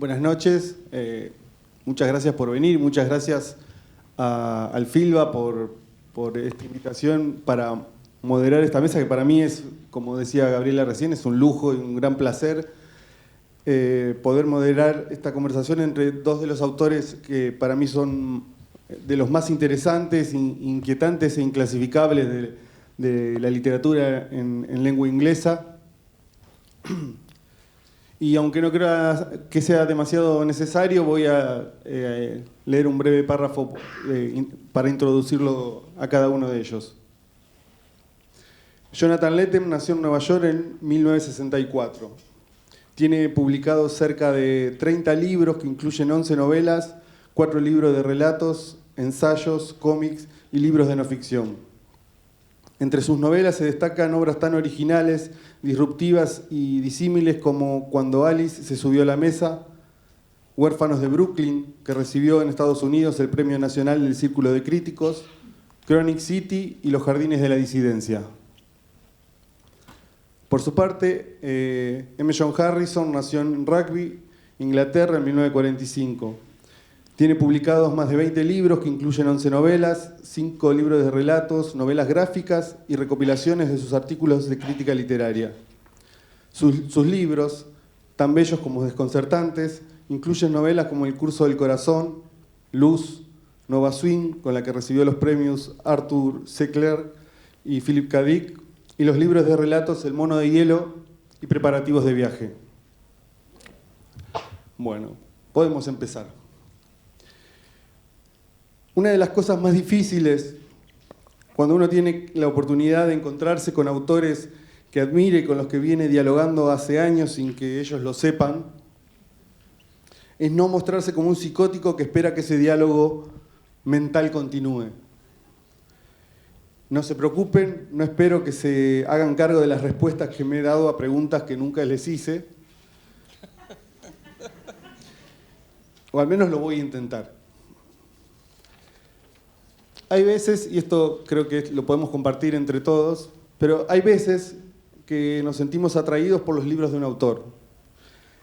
Buenas noches, muchas gracias por venir, muchas gracias al Filba por esta invitación para moderar esta mesa, que para mí es, como decía Gabriela recién, es un lujo y un gran placer poder moderar esta conversación entre dos de los autores que para mí son de los más interesantes, inquietantes e inclasificables de la literatura en lengua inglesa. Y aunque no creo que sea demasiado necesario, voy a leer un breve párrafo para introducirlo a cada uno de ellos. Jonathan Lethem nació en Nueva York en 1964. Tiene publicados cerca de 30 libros que incluyen 11 novelas, 4 libros de relatos, ensayos, cómics y libros de no ficción. Entre sus novelas se destacan obras tan originales, disruptivas y disímiles como Cuando Alice se subió a la mesa, Huérfanos de Brooklyn, que recibió en Estados Unidos el Premio Nacional del Círculo de Críticos, Chronic City y Los Jardines de la Disidencia. Por su parte, M. John Harrison nació en Rugby, Inglaterra, en 1945. Tiene publicados más de 20 libros que incluyen 11 novelas, 5 libros de relatos, novelas gráficas y recopilaciones de sus artículos de crítica literaria. Sus libros, tan bellos como desconcertantes, incluyen novelas como El curso del corazón, Luz, Nova Swing, con la que recibió los premios Arthur C. Clarke y Philip K. Dick, y los libros de relatos El mono de hielo y Preparativos de viaje. Bueno, podemos empezar. Una de las cosas más difíciles cuando uno tiene la oportunidad de encontrarse con autores que admire y con los que viene dialogando hace años sin que ellos lo sepan, es no mostrarse como un psicótico que espera que ese diálogo mental continúe. No se preocupen, no espero que se hagan cargo de las respuestas que me he dado a preguntas que nunca les hice. O al menos lo voy a intentar. Hay veces, y esto creo que lo podemos compartir entre todos, pero hay veces que nos sentimos atraídos por los libros de un autor.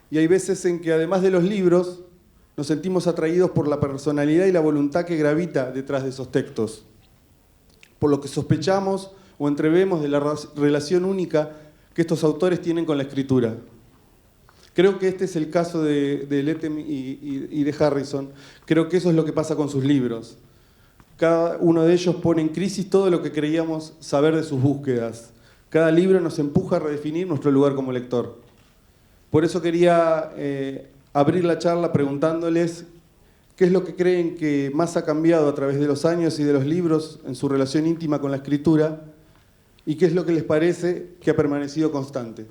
Y hay veces en que además de los libros, nos sentimos atraídos por la personalidad y la voluntad que gravita detrás de esos textos. Por lo que sospechamos o entrevemos de la relación única que estos autores tienen con la escritura. Creo que este es el caso de Lethem y de Harrison. Creo que eso es lo que pasa con sus libros. Cada uno de ellos pone en crisis todo lo que creíamos saber de sus búsquedas. Cada libro nos empuja a redefinir nuestro lugar como lector. Por eso quería abrir la charla preguntándoles qué es lo que creen que más ha cambiado a través de los años y de los libros en su relación íntima con la escritura y qué es lo que les parece que ha permanecido constante.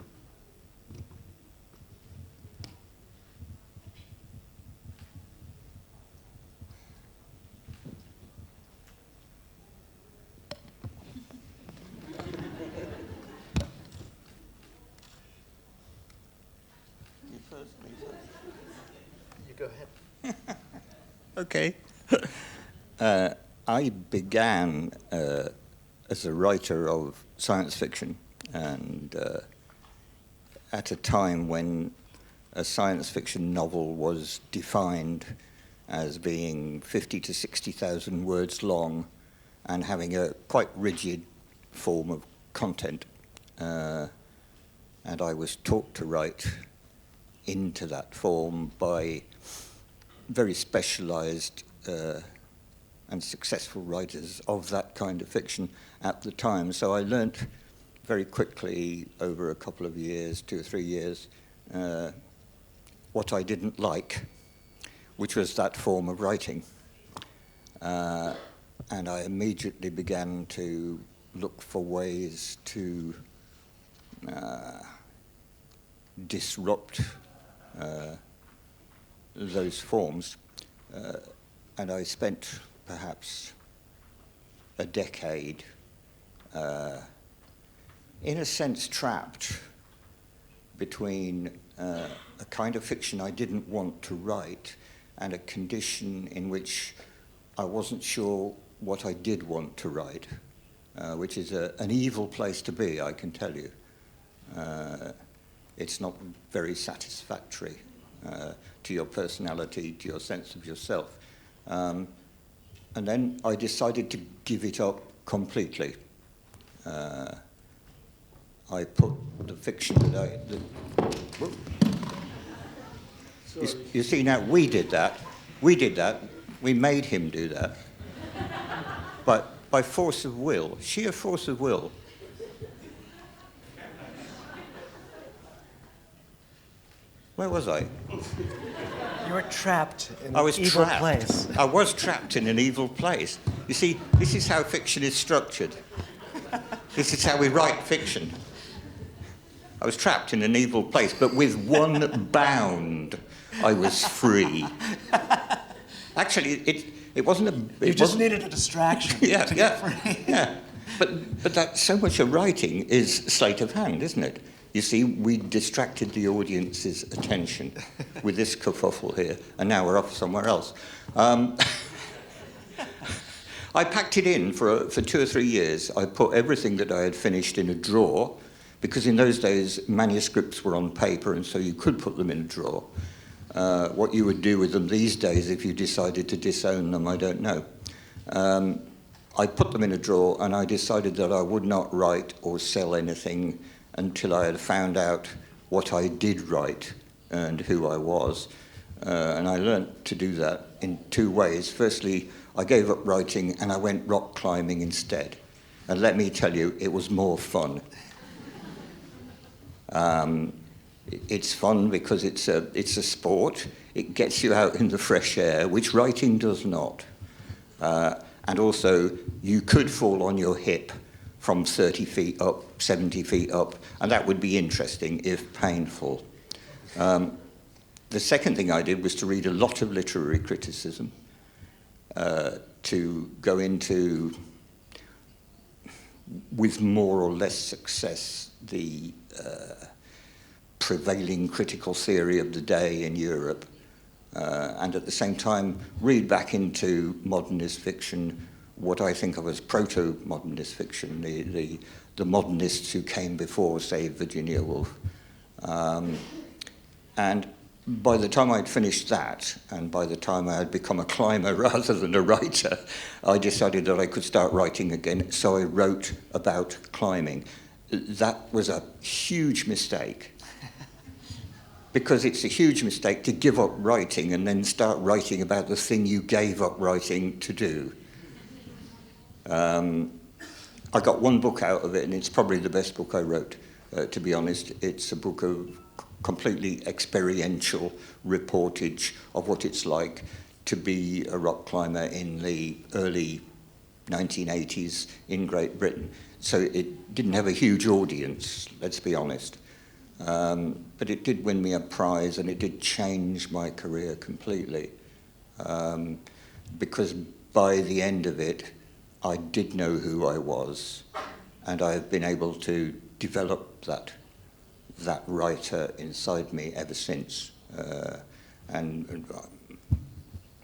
Okay. I began as a writer of science fiction, and at a time when a science fiction novel was defined as being 50 to 60,000 words long and having a quite rigid form of content. And I was taught to write into that form by very specialized and successful writers of that kind of fiction at the time. So I learnt very quickly over a couple of years, 2 or 3 years, what I didn't like, which was that form of writing. And I immediately began to look for ways to disrupt those forms, and I spent perhaps a decade in a sense trapped between a kind of fiction I didn't want to write and a condition in which I wasn't sure what I did want to write, which is an evil place to be, I can tell you. It's not very satisfactory to your personality, to your sense of yourself. And then I decided to give it up completely. I put the fiction that you see now, we did that. We made him do that. But by force of will, sheer force of will. Where was I? You were trapped in an evil place. I was trapped in an evil place. You see, this is how fiction is structured. This is how we write fiction. I was trapped in an evil place, but with one bound, I was free. Actually, it wasn't a... You just needed a distraction to get free. Yeah. But that, so much of writing is sleight of hand, isn't it? You see, we distracted the audience's attention with this kerfuffle here, and now we're off somewhere else. I packed it in for 2 or 3 years. I put everything that I had finished in a drawer, because in those days, manuscripts were on paper, and so you could put them in a drawer. What you would do with them these days if you decided to disown them, I don't know. I put them in a drawer, and I decided that I would not write or sell anything until I had found out what I did write and who I was. And I learnt to do that in 2 ways. Firstly, I gave up writing and I went rock climbing instead. And let me tell you, it was more fun. It's fun because it's a sport. It gets you out in the fresh air, which writing does not. And also, you could fall on your hip from 30 feet up, 70 feet up, and that would be interesting if painful. The second thing I did was to read a lot of literary criticism, to go into, with more or less success, the prevailing critical theory of the day in Europe, and at the same time read back into modernist fiction what I think of as proto-modernist fiction, the modernists who came before, say, Virginia Woolf. And by the time I'd finished that, and by the time I had become a climber rather than a writer, I decided that I could start writing again, so I wrote about climbing. That was a huge mistake, because it's a huge mistake to give up writing and then start writing about the thing you gave up writing to do. I got 1 book out of it, and it's probably the best book I wrote, to be honest. It's a book of completely experiential reportage of what it's like to be a rock climber in the early 1980s in Great Britain. So it didn't have a huge audience, let's be honest. But it did win me a prize, and it did change my career completely. Because by the end of it, I did know who I was, and I have been able to develop that writer inside me ever since. And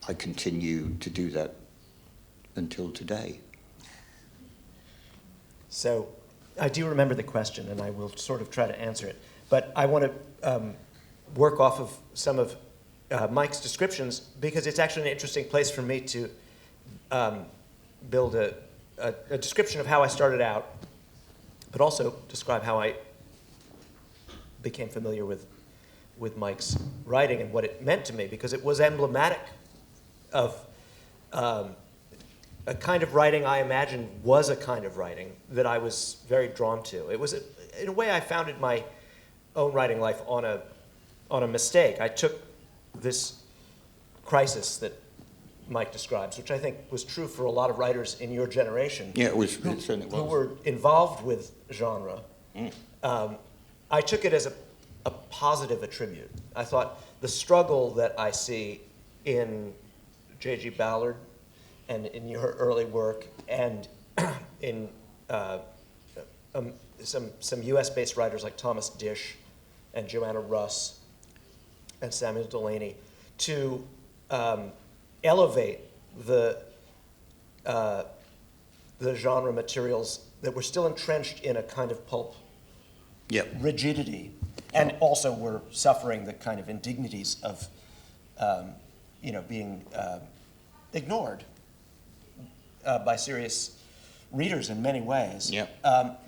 I continue to do that until today. So I do remember the question, and I will sort of try to answer it. But I want to work off of some of Mike's descriptions, because it's actually an interesting place for me to build a description of how I started out, but also describe how I became familiar with Mike's writing and what it meant to me, because it was emblematic of a kind of writing I imagined was a kind of writing that I was very drawn to. It was, in a way, I founded my own writing life on a mistake. I took this crisis that Mike describes, which I think was true for a lot of writers in your generation. Yeah, it certainly was. Who were involved with genre. I took it as a positive attribute. I thought the struggle that I see in J.G. Ballard and in your early work, and in some US-based writers like Thomas Dish and Joanna Russ and Samuel Delaney, to elevate the genre materials that were still entrenched in a kind of pulp rigidity, and also were suffering the kind of indignities of being ignored by serious readers in many ways. Yep.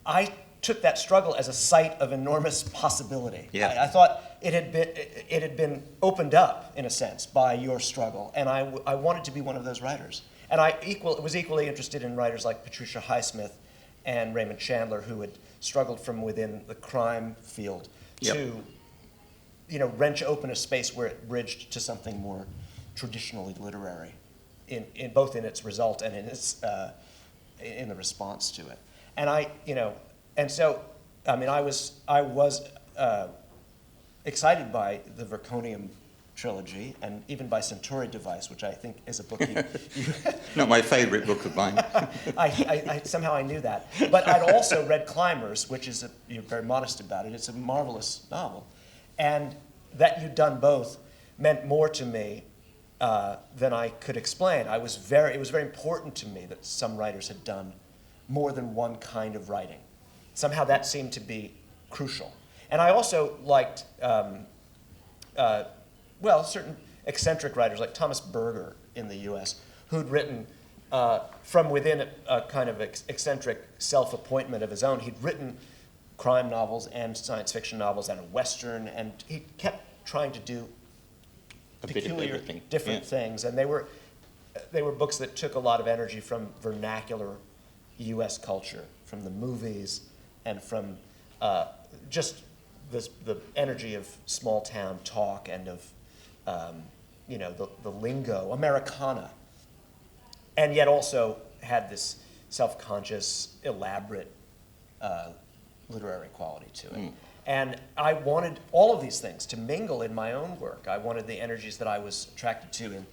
I took that struggle as a site of enormous possibility. Yeah. I thought it had been opened up, in a sense, by your struggle, and I wanted to be one of those writers. And I was equally interested in writers like Patricia Highsmith and Raymond Chandler, who had struggled from within the crime field to, wrench open a space where it bridged to something more traditionally literary, in both in its result and in its in the response to it. And I was excited by the Verconium trilogy, and even by Centauri Device, which I think is a book you Not my favorite book of mine. I somehow I knew that. But I'd also read Climbers, which is, you're very modest about it, it's a marvelous novel. And that you'd done both meant more to me than I could explain. It was very important to me that some writers had done more than one kind of writing. Somehow that seemed to be crucial. And I also liked certain eccentric writers like Thomas Berger in the US, who'd written from within a kind of eccentric self-appointment of his own. He'd written crime novels and science fiction novels and a Western, and he kept trying to do peculiar, different things. And they were books that took a lot of energy from vernacular US culture, from the movies, and from just the energy of small town talk and of the lingo, Americana, and yet also had this self-conscious, elaborate literary quality to it. And I wanted all of these things to mingle in my own work. I wanted the energies that I was attracted to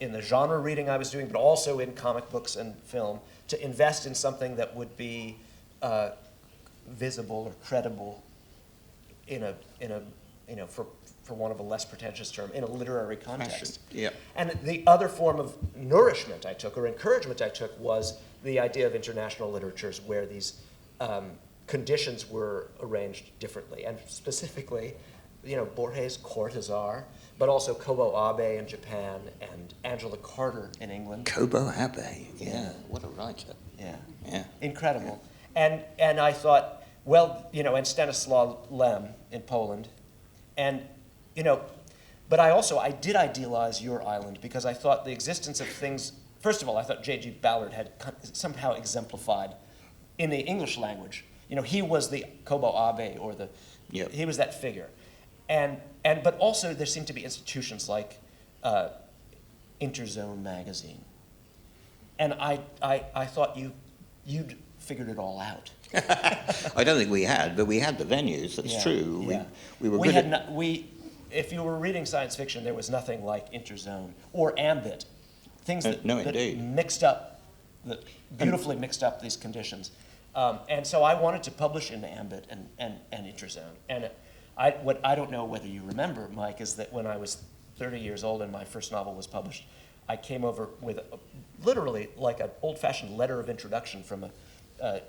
in the genre reading I was doing, but also in comic books and film, to invest in something that would be visible or credible for want of a less pretentious term, in a literary context. Yeah. And the other form of nourishment I took, or encouragement I took, was the idea of international literatures where these conditions were arranged differently. And specifically, Borges' Cortazar, but also Kobo Abe in Japan and Angela Carter in England. Kobo Abe, yeah, what a writer. Yeah. Incredible. Yeah. And I thought, and Stanislaw Lem in Poland. And, but I did idealize your island because I thought the existence of things, first of all, I thought J.G. Ballard had somehow exemplified in the English language. He was the Kobo Abe, or he was that figure. But also there seemed to be institutions like Interzone magazine. And I thought you'd figured it all out. I don't think we had, but we had the venues. That's true. Yeah. We were if you were reading science fiction, there was nothing like Interzone or Ambit, things that beautifully mixed up these conditions. And so I wanted to publish in Ambit and Interzone. And what I don't know whether you remember, Mike, is that when I was 30 years old and my first novel was published, I came over with literally like an old-fashioned letter of introduction from an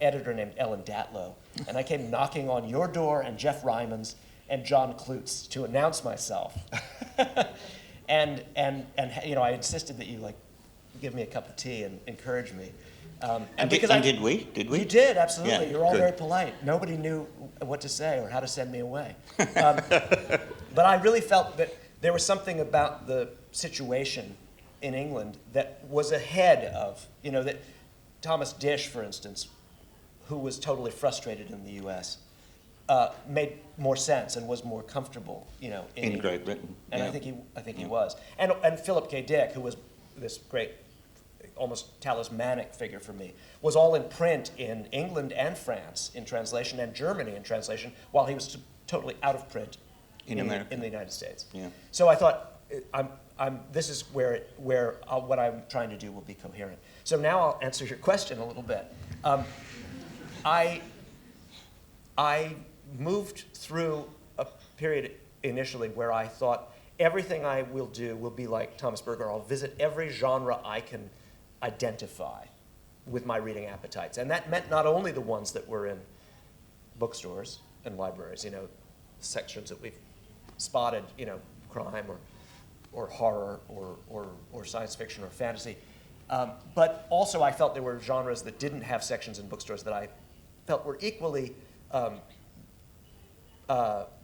editor named Ellen Datlow. And I came knocking on your door and Jeff Ryman's and John Klute's to announce myself. and I insisted that you give me a cup of tea and encourage me. Did we? You did, absolutely. Yeah, you're all good. very polite. Nobody knew what to say or how to send me away. But I really felt that there was something about the situation in England that was ahead of, that Thomas Dish, for instance, who was totally frustrated in the U.S., made more sense and was more comfortable, in Great Britain. And yeah. I think he was. And Philip K. Dick, who was this great, almost talismanic figure for me, was all in print in England and France in translation, and Germany in translation, while he was totally out of print in America, in the United States. Yeah. So I thought, this is where what I'm trying to do will be coherent. So now I'll answer your question a little bit. I moved through a period initially where I thought everything I will do will be like Thomas Berger. I'll visit every genre I can identify with my reading appetites. And that meant not only the ones that were in bookstores and libraries, sections that we've spotted, crime or horror or science fiction or fantasy. But also I felt there were genres that didn't have sections in bookstores that I felt were equally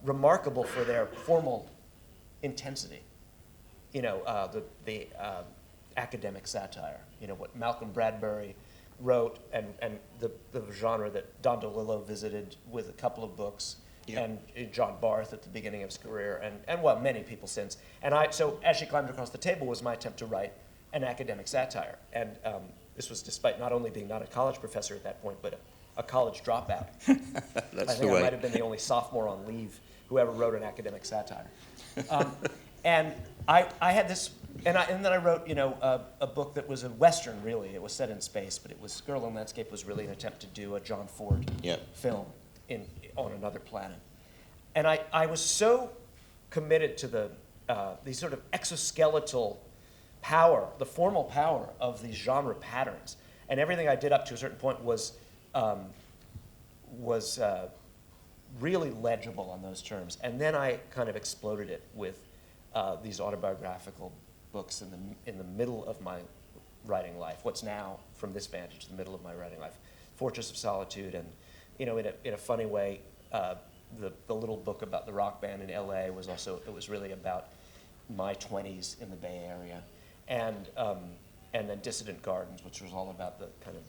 remarkable for their formal intensity. You know, the academic satire, you know, what Malcolm Bradbury wrote, and the genre that Don DeLillo visited with a couple of books, and John Barth at the beginning of his career, and well, many people since. And so As She Climbed Across the Table was my attempt to write an academic satire. And this was despite not only being not a college professor at that point, but a college dropout. That's I think the way. I might have been the only sophomore on leave who ever wrote an academic satire. And I had this, and then I wrote, you know, a book that was a Western, really. It was set in space, but it was Girl in Landscape was really an attempt to do a John Ford film on another planet. And I was so committed to the sort of exoskeletal power, the formal power of these genre patterns. And everything I did up to a certain point was really legible on those terms. And then I kind of exploded it with these autobiographical books in the middle of my writing life. What's now, from this vantage, the middle of my writing life. Fortress of Solitude, and you know, in a funny way, the little book about the rock band in L.A. was also, it was really about my 20s in the Bay Area, and then Dissident Gardens, which was all about the kind of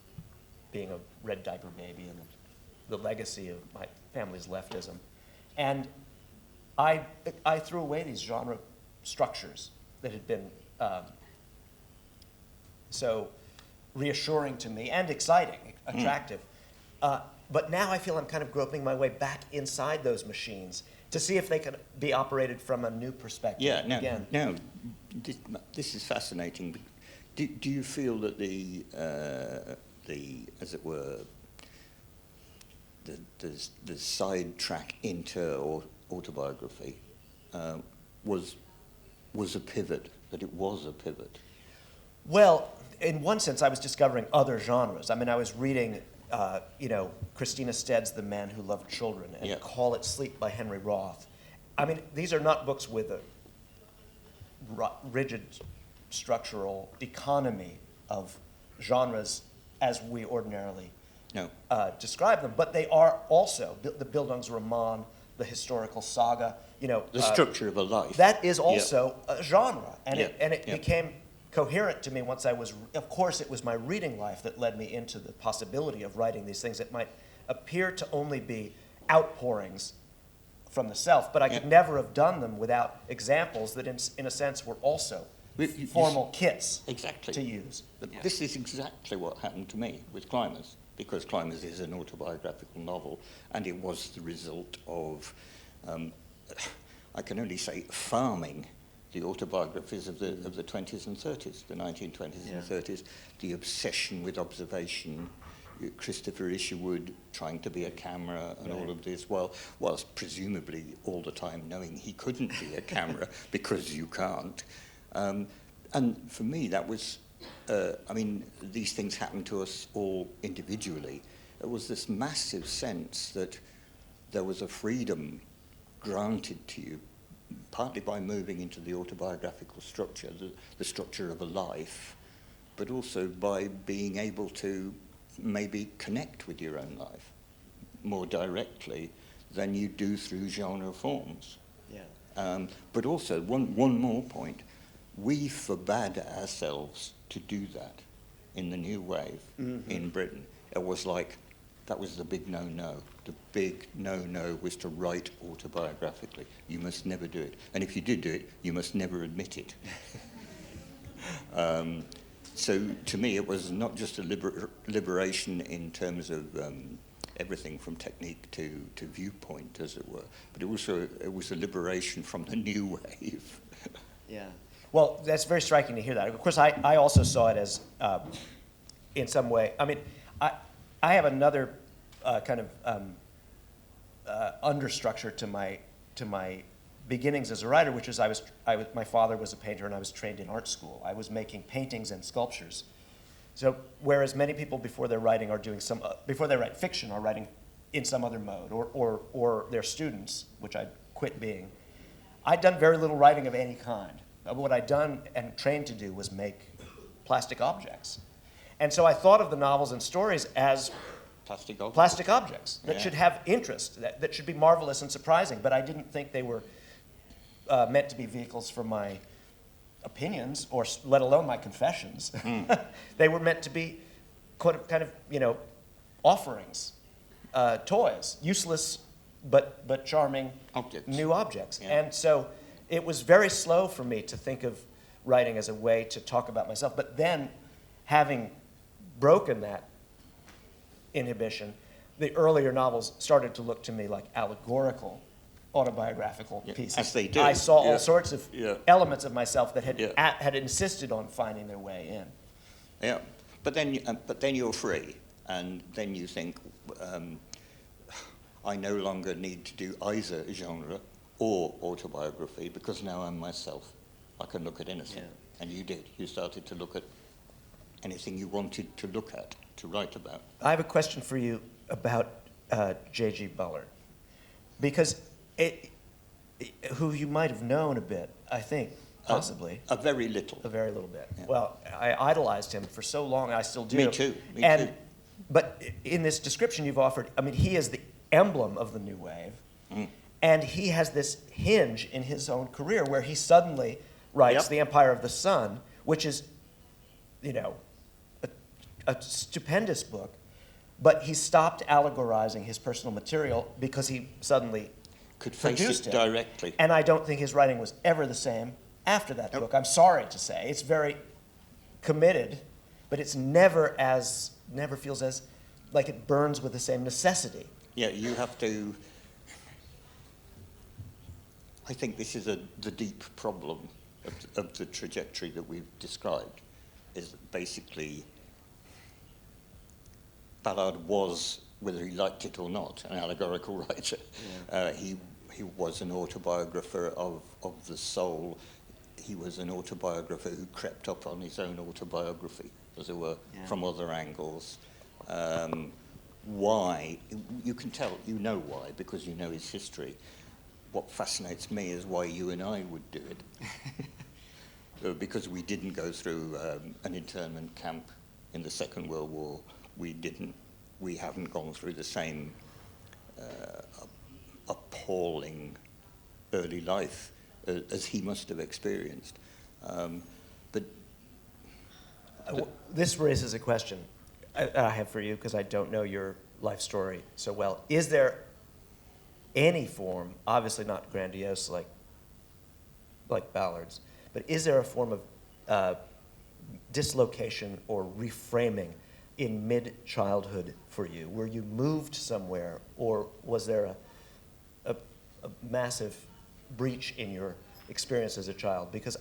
being a red diaper baby and the legacy of my family's leftism. And I threw away these genre structures that had been so reassuring to me and exciting, attractive. But now I feel I'm kind of groping my way back inside those machines to see if they can be operated from a new perspective. Yeah, again. no, this is fascinating. Do you feel that the as it were, the sidetrack into autobiography was a pivot, that it was a pivot? Well, in one sense, I was discovering other genres. I mean, I was reading, you know, Christina Stead's The Man Who Loved Children and Call It Sleep by Henry Roth. I mean, these are not books with a rigid structural economy of genres as we ordinarily describe them, but they are also the Bildungsroman, the historical saga, you know. The structure of a life. That is also a genre, and it became coherent to me once I was, of course it was my reading life that led me into the possibility of writing these things that might appear to only be outpourings from the self, but I could never have done them without examples that in a sense were also formal kits to use. This is exactly what happened to me with Climbers, because Climbers is an autobiographical novel, and it was the result of, I can only say, farming the autobiographies of the 20s and 30s, the 1920s and 30s, the obsession with observation, Christopher Isherwood trying to be a camera and all of this, whilst presumably all the time knowing he couldn't be a camera because you can't. And for me, that was, I mean, these things happen to us all individually. There was this massive sense that there was a freedom granted to you, partly by moving into the autobiographical structure, the structure of a life, but also by being able to maybe connect with your own life more directly than you do through genre forms. But also, one more point, we forbade ourselves to do that in the new wave in Britain. It was like, that was the big no-no. The big no-no was to write autobiographically. You must never do it. And if you did do it, you must never admit it. So to me, it was not just a liberation in terms of everything from technique to viewpoint, as it were, but it was a liberation from the new wave. Well, that's very striking to hear that. Of course, I also saw it as, in some way, I mean, I have another kind of understructure to my beginnings as a writer, which is my father was a painter and I was trained in art school. I was making paintings and sculptures. So whereas many people before they're writing are doing before they write fiction are writing in some other mode, or they're students, which I quit being, I'd done very little writing of any kind. What I'd done and trained to do was make plastic objects. And so I thought of the novels and stories as plastic objects that should have interest, that should be marvelous and surprising, but I didn't think they were meant to be vehicles for my opinions, or let alone my confessions. They were meant to be kind of, you know, offerings, toys, useless but charming new objects. Yeah. And so it was very slow for me to think of writing as a way to talk about myself. But then, having broken that inhibition, the earlier novels started to look to me like allegorical, autobiographical pieces. As they do. I saw all sorts of elements of myself that had insisted on finding their way in. Yeah, but then you're free, and then you think, I no longer need to do either genre or autobiography, because now I'm myself. I can look at anything. Yeah. And you did. You started to look at anything you wanted to look at, to write about. I have a question for you about J.G. Ballard, because who you might have known a bit, I think, possibly. A very little. A very little bit. Yeah. Well, I idolized him for so long, and I still do. Me too. Me too. But in this description you've offered, I mean, he is the emblem of the new wave, and he has this hinge in his own career where he suddenly writes The Empire of the Sun, which is, you know, a stupendous book, but he stopped allegorizing his personal material because he suddenly could face produced it directly. And I don't think his writing was ever the same after that book. I'm sorry to say. It's very committed, but it's never feels as like it burns with the same necessity. Yeah, you have to. I think this is the deep problem of the trajectory that we've described, is that basically Ballard was, whether he liked it or not, an allegorical writer. Yeah. He was an autobiographer of the soul. He was an autobiographer who crept up on his own autobiography, as it were, from other angles. Why? You can tell, you know why, because you know his history. What fascinates me is why you and I would do it. Because we didn't go through an internment camp in the Second World War. We haven't gone through the same appalling early life as he must have experienced. This raises a question I have for you, because I don't know your life story so well. Is there any form, obviously not grandiose like Ballard's, but is there a form of dislocation or reframing in mid-childhood for you? Were you moved somewhere, or was there a massive breach in your experience as a child? Because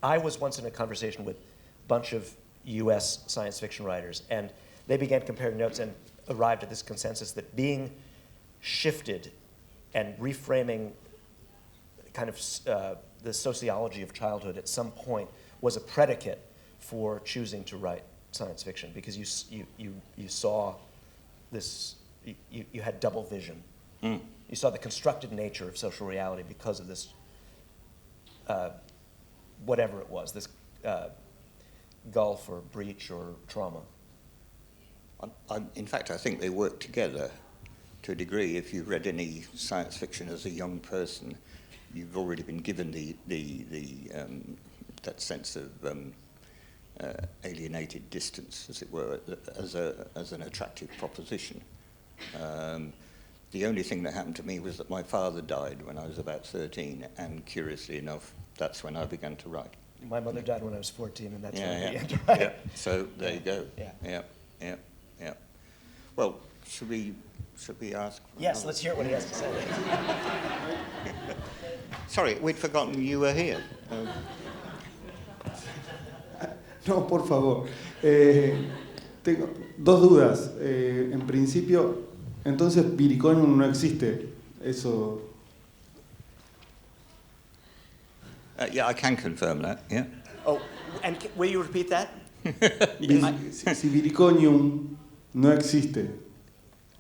I was once in a conversation with a bunch of US science fiction writers, and they began comparing notes and arrived at this consensus that being shifted and reframing kind of the sociology of childhood at some point was a predicate for choosing to write science fiction, because you saw this, you had double vision. You saw the constructed nature of social reality because of this, whatever it was, this gulf or breach or trauma. In fact, I think they work together to a degree. If you've read any science fiction as a young person, you've already been given that sense of alienated distance, as it were, as an attractive proposition. The only thing that happened to me was that my father died when I was about 13, and curiously enough, that's when I began to write. My mother died when I was 14, and that's when I began to write. Yeah. So there you go. Yeah. Well, should we ask? Yes, let's hear what he has to say. Sorry, we'd forgotten you were here. No, por favor. Tengo dos dudas. En principio, entonces Viriconium no existe. Eso. Yeah, I can confirm that. Yeah. Oh, and will you repeat that? Si Viriconium no existe.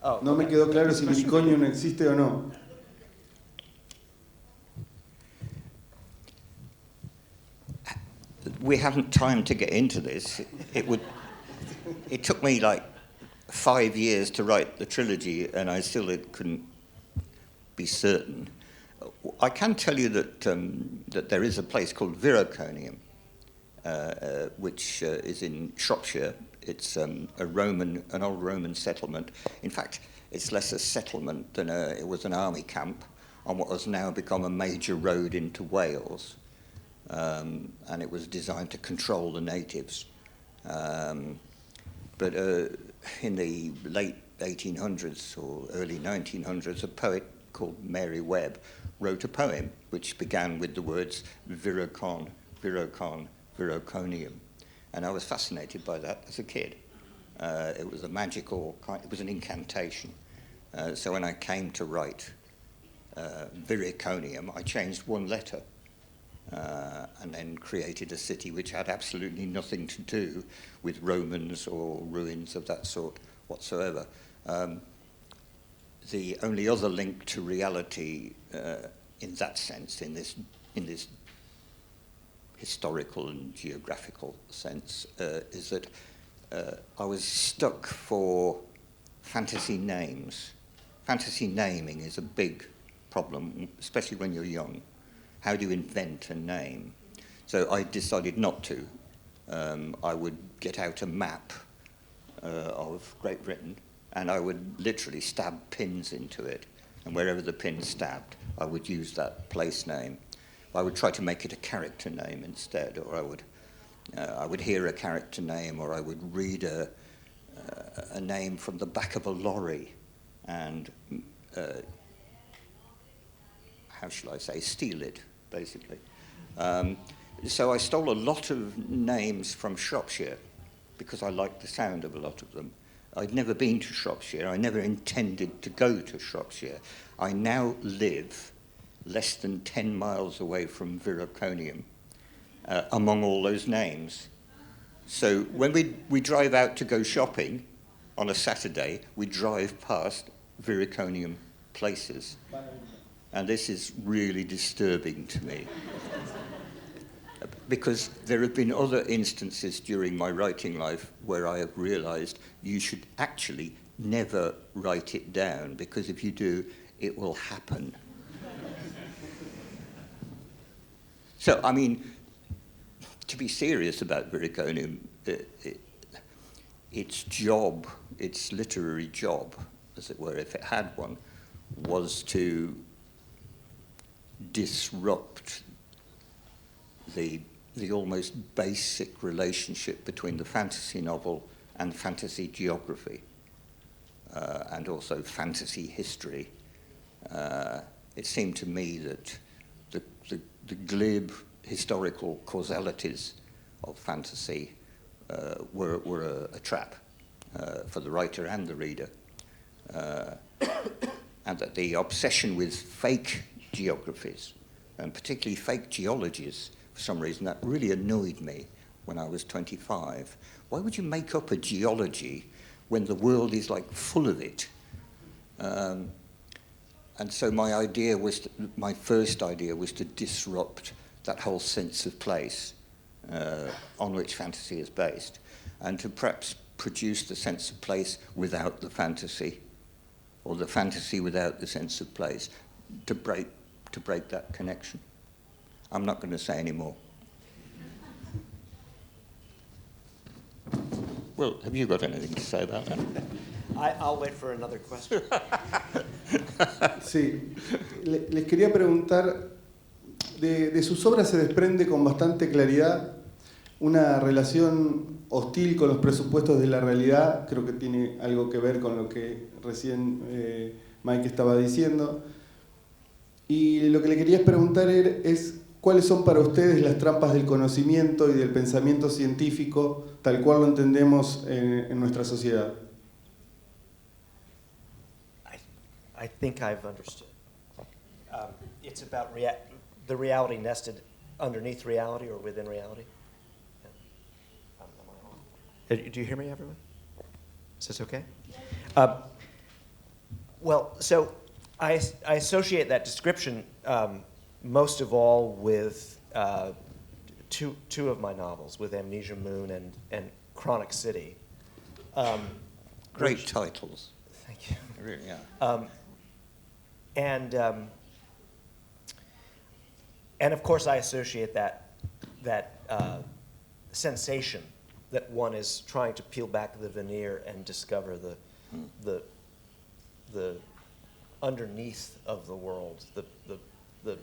Oh, no me quedó claro si Viriconium existe o no. we haven't time to get into this. It took me like 5 years to write the trilogy, and I still couldn't be certain. I can tell you that there is a place called Viroconium, which is in Shropshire. It's an old Roman settlement. In fact, it's less a settlement than it was an army camp on what has now become a major road into Wales. And it was designed to control the natives. But in the late 1800s or early 1900s, a poet called Mary Webb wrote a poem which began with the words Virocon, Virocon, Viroconium. And I was fascinated by that as a kid. It was a magical kind, it was an incantation. So when I came to write Viroconium, I changed one letter and then created a city which had absolutely nothing to do with Romans or ruins of that sort whatsoever. The only other link to reality in that sense, in this historical and geographical sense, is that I was stuck for fantasy names. Fantasy naming is a big problem, especially when you're young. How do you invent a name? So I decided not to. I would get out a map of Great Britain, and I would literally stab pins into it. And wherever the pin stabbed, I would use that place name. I would try to make it a character name instead, or I would hear a character name, or I would read a name from the back of a lorry, and how shall I say, steal it, basically. So I stole a lot of names from Shropshire because I liked the sound of a lot of them. I'd never been to Shropshire. I never intended to go to Shropshire. I now live less than 10 miles away from Viroconium, among all those names. So when we drive out to go shopping on a Saturday, we drive past Viroconium places. And this is really disturbing to me. Because there have been other instances during my writing life where I have realized you should actually never write it down, because if you do, it will happen. So, I mean, to be serious about Viroconium, its job, its literary job, as it were, if it had one, was to disrupt the almost basic relationship between the fantasy novel and fantasy geography, and also fantasy history. It seemed to me that the glib historical causalities of fantasy were a trap for the writer and the reader, and that the obsession with fake geographies, and particularly fake geologies, for some reason, that really annoyed me when I was 25. Why would you make up a geology when the world is like full of it? And so my first idea was to disrupt that whole sense of place on which fantasy is based, and to perhaps produce the sense of place without the fantasy, or the fantasy without the sense of place, to break that connection. I'm not going to say any more. Well, have you got anything to say about that? I'll wait for another question. Sí, les quería preguntar, de sus obras se desprende con bastante claridad una relación hostil con los presupuestos de la realidad. Creo que tiene algo que ver con lo que recién Mike estaba diciendo. Y lo que le quería preguntar es cuáles son para ustedes las trampas del conocimiento y del pensamiento científico tal cual lo entendemos en nuestra sociedad. I think I've understood. It's about the reality nested underneath reality or within reality. Yeah. Do you hear me, everyone? Is this okay? Well, so I associate that description most of all with two of my novels, with Amnesia Moon and Chronic City. Great titles. Thank you. Really, yeah. And of course, I associate that sensation that one is trying to peel back the veneer and discover the underneath of the world, the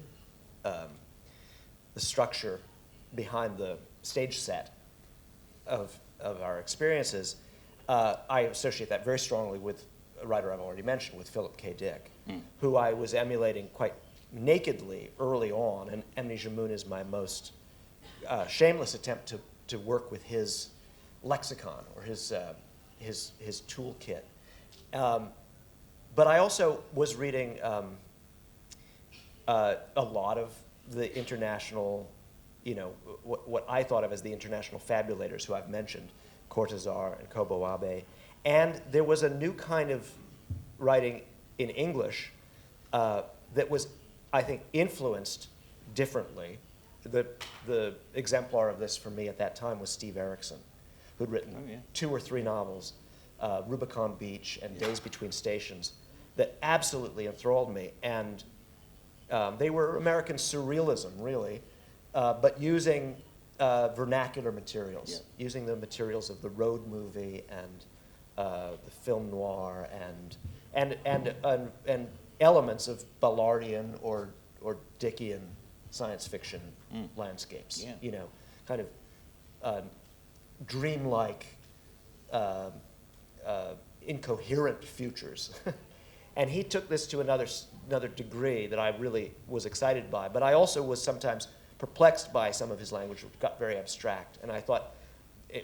structure behind the stage set of our experiences. I associate that very strongly with a writer I've already mentioned, with Philip K. Dick, who I was emulating quite nakedly early on, and Amnesia Moon is my most shameless attempt to work with his lexicon or his toolkit. But I also was reading a lot of the international, what I thought of as the international fabulators who I've mentioned, Cortázar and Kobo Abe. And there was a new kind of writing in English that was, I think, influenced differently. The exemplar of this for me at that time was Steve Erickson, who'd written 2 or 3 novels, Rubicon Beach and Days Between Stations, that absolutely enthralled me. And they were American surrealism, really, but using vernacular materials, using the materials of the road movie and the film noir and elements of Ballardian or Dickian science fiction landscapes. Kind of dreamlike, incoherent futures. And he took this to another degree that I really was excited by. But I also was sometimes perplexed by some of his language, which got very abstract. And I thought,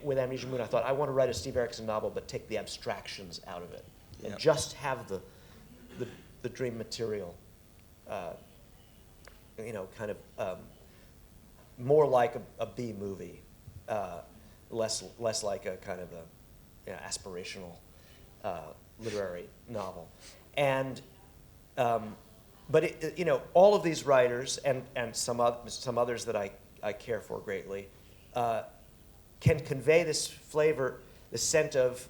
with Amnesia Moon, I want to write a Steve Erickson novel, but take the abstractions out of it, and just have the dream material, kind of more like a B movie, less like a kind of a aspirational literary novel. And but all of these writers and some others that I care for greatly can convey this flavor, the scent of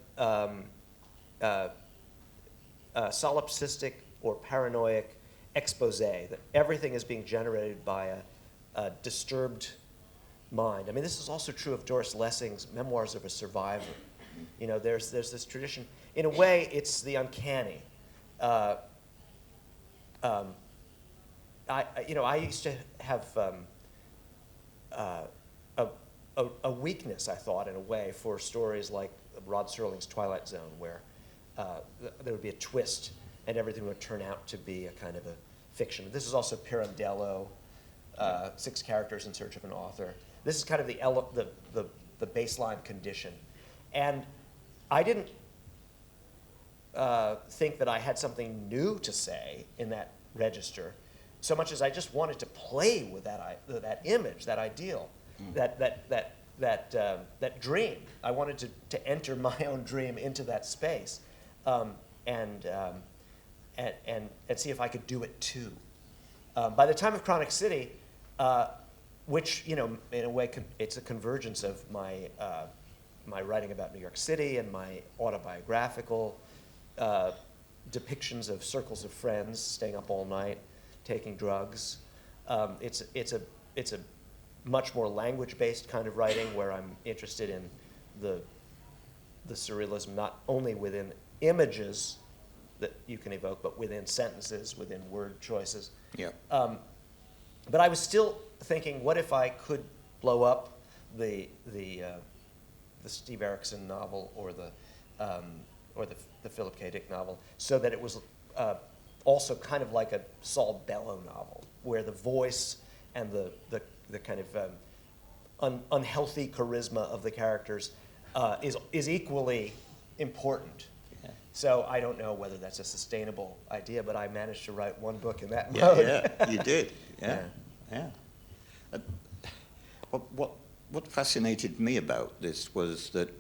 solipsistic or paranoid expose, that everything is being generated by a disturbed mind. I mean, this is also true of Doris Lessing's Memoirs of a Survivor. There's this tradition. In a way, it's the uncanny. I used to have a weakness, I thought, in a way, for stories like Rod Serling's Twilight Zone, where there would be a twist and everything would turn out to be a kind of a fiction. This is also Pirandello, 6 Characters in Search of an Author. This is kind of the baseline condition. And I didn't think that I had something new to say in that register, so much as I just wanted to play with that image, that ideal, that dream. I wanted to enter my own dream into that space, and see if I could do it too. By the time of Chronic City, which in a way it's a convergence of my my writing about New York City and my autobiographical depictions of circles of friends, staying up all night, taking drugs. It's a much more language-based kind of writing, where I'm interested in the surrealism not only within images that you can evoke, but within sentences, within word choices. Yeah. But I was still thinking, what if I could blow up the Steve Erickson novel or the Philip K. Dick novel, so that it was also kind of like a Saul Bellow novel, where the voice and the kind of unhealthy charisma of the characters is equally important. Yeah. So I don't know whether that's a sustainable idea, but I managed to write one book in that mode. Yeah, you did. Yeah. What fascinated me about this was that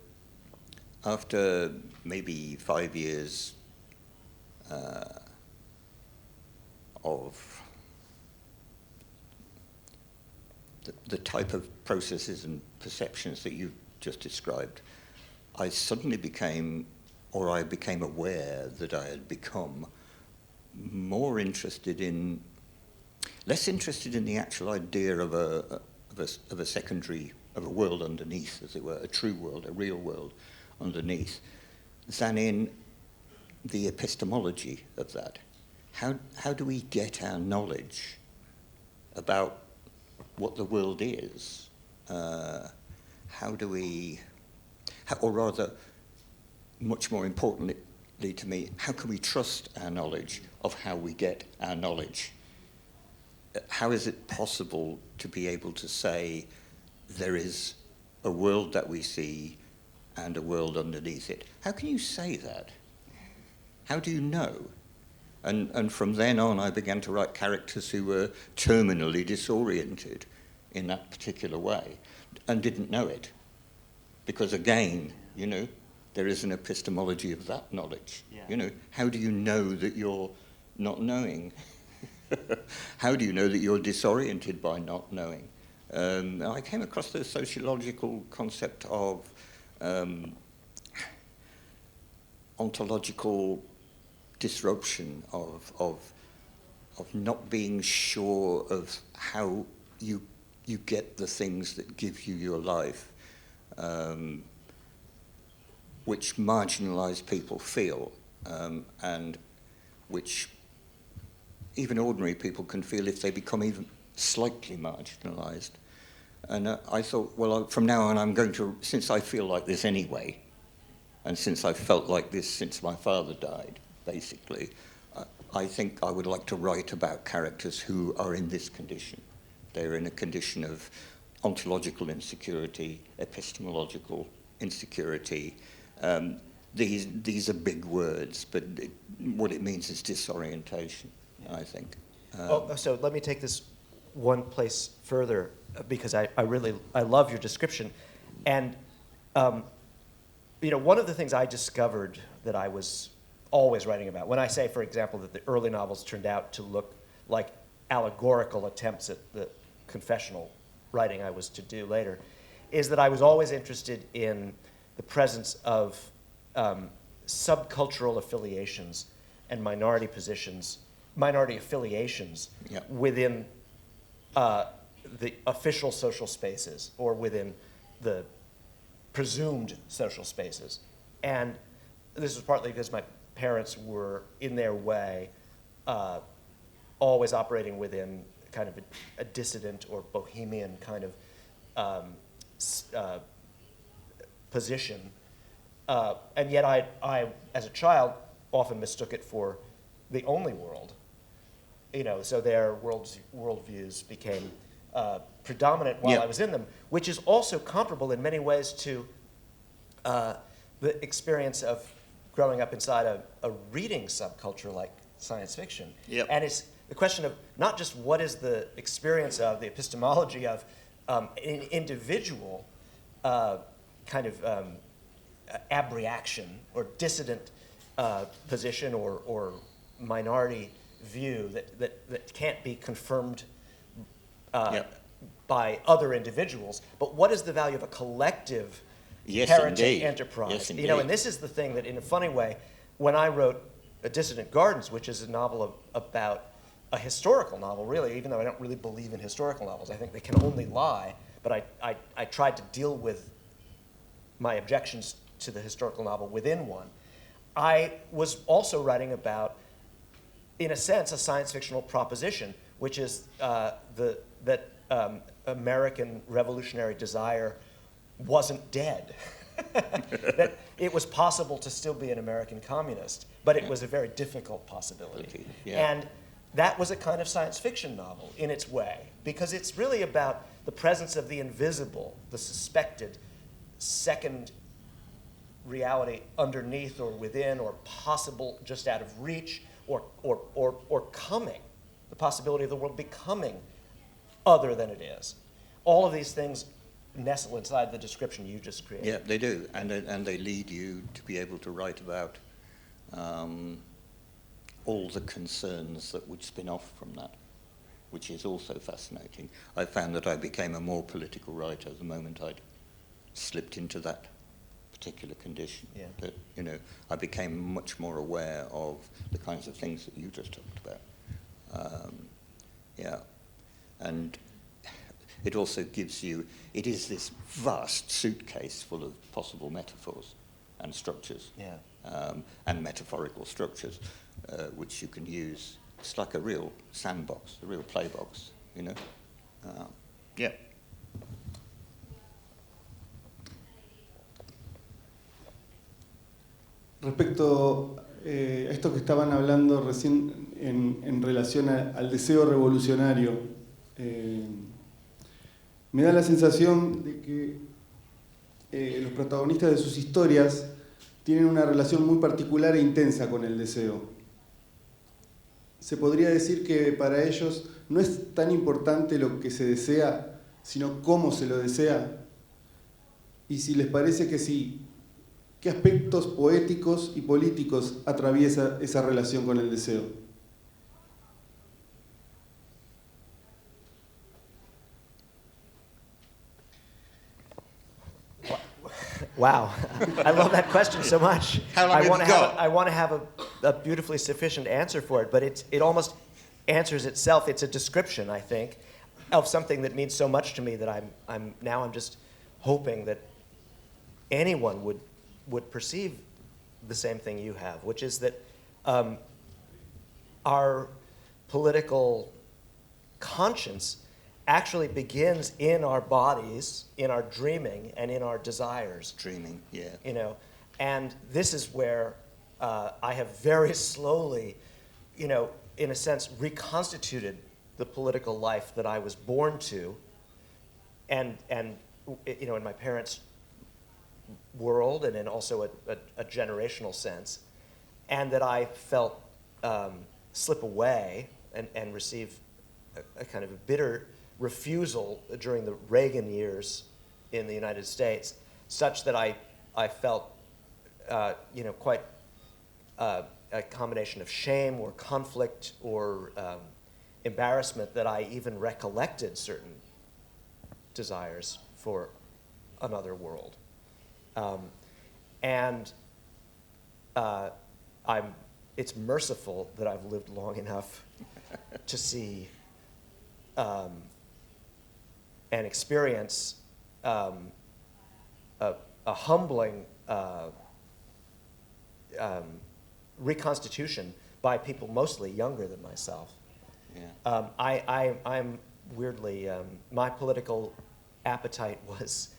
after maybe 5 years of the type of processes and perceptions that you've just described, I suddenly became aware that I had become less interested in the actual idea of a secondary, of a world underneath, as it were, a true world, a real world underneath, than in the epistemology of that. How do we get our knowledge about what the world is? Or rather, much more importantly to me, how can we trust our knowledge of how we get our knowledge? How is it possible to be able to say there is a world that we see and a world underneath it? How can you say that? How do you know? And from then on, I began to write characters who were terminally disoriented in that particular way and didn't know it. Because again, there is an epistemology of that knowledge. Yeah. How do you know that you're not knowing? How do you know that you're disoriented by not knowing? I came across the sociological concept of ontological disruption, of not being sure of how you get the things that give you your life, which marginalised people feel, and which even ordinary people can feel if they become even slightly marginalised. And I thought, well, from now on I'm going to, since I feel like this anyway, and since I've felt like this since my father died, basically, I think I would like to write about characters who are in this condition. They're in a condition of ontological insecurity, epistemological insecurity. These are big words, but what it means is disorientation, I think. So let me take this one place further, because I love your description. And, one of the things I discovered that I was always writing about, when I say, for example, that the early novels turned out to look like allegorical attempts at the confessional writing I was to do later, is that I was always interested in the presence of subcultural affiliations and minority affiliations Yep. within the official social spaces or within the presumed social spaces. And this was partly because my parents were, in their way, always operating within kind of a dissident or bohemian kind of position. And yet I, as a child, often mistook it for the only world. So their worldviews became predominant while Yep. I was in them, which is also comparable in many ways to the experience of growing up inside a reading subculture like science fiction. Yep. And it's the question of not just what is the experience of, the epistemology of an individual kind of abreaction or dissident position or minority view that can't be confirmed Yep. by other individuals, but what is the value of a collective Yes, heretic indeed. enterprise? Yes, indeed. And this is the thing that, in a funny way, when I wrote Dissident Gardens, which is a novel about a historical novel, really, even though I don't really believe in historical novels, I think they can only lie, but I tried to deal with my objections to the historical novel within one. I was also writing about, in a sense, a science fictional proposition, which is that American revolutionary desire wasn't dead. That it was possible to still be an American communist, but it was a very difficult possibility. Yeah. And that was a kind of science fiction novel in its way, because it's really about the presence of the invisible, the suspected second reality underneath or within or possible just out of reach or coming, the possibility of the world becoming other than it is. All of these things nestle inside the description you just created. Yeah, they do, and they lead you to be able to write about all the concerns that would spin off from that, which is also fascinating. I found that I became a more political writer the moment I'd slipped into that particular condition. Yeah. That, you know, I became much more aware of the kinds of things that you just talked about. Yeah, and it also gives you, it is this vast suitcase full of possible metaphors and structures, Yeah. and metaphorical structures, which you can use. It's like a real sandbox, a real playbox, you know. Yeah. Respecto a esto que estaban hablando recién en relación al deseo revolucionario, me da la sensación de que los protagonistas de sus historias tienen una relación muy particular e intensa con el deseo. Se podría decir que para ellos no es tan importante lo que se desea, sino cómo se lo desea. Y si les parece que sí, ¿qué aspectos poéticos y políticos atraviesa esa relación con el deseo? Wow, I love that question so much. How long have you got? I want to have a beautifully sufficient answer for it, but it almost answers itself. It's a description, I think, of something that means so much to me that I'm just hoping that anyone would perceive the same thing you have, which is that our political conscience actually begins in our bodies, in our dreaming, and in our desires. Dreaming, yeah. You know, and this is where I have very slowly, you know, in a sense, reconstituted the political life that I was born to, and you know, in my parents' world, and in also a generational sense, and that I felt slip away and receive a kind of a bitter refusal during the Reagan years in the United States, such that I felt, you know, quite a combination of shame or conflict or embarrassment that I even recollected certain desires for another world. It's merciful that I've lived long enough to see and experience a humbling reconstitution by people mostly younger than myself. Yeah. I'm weirdly, my political appetite was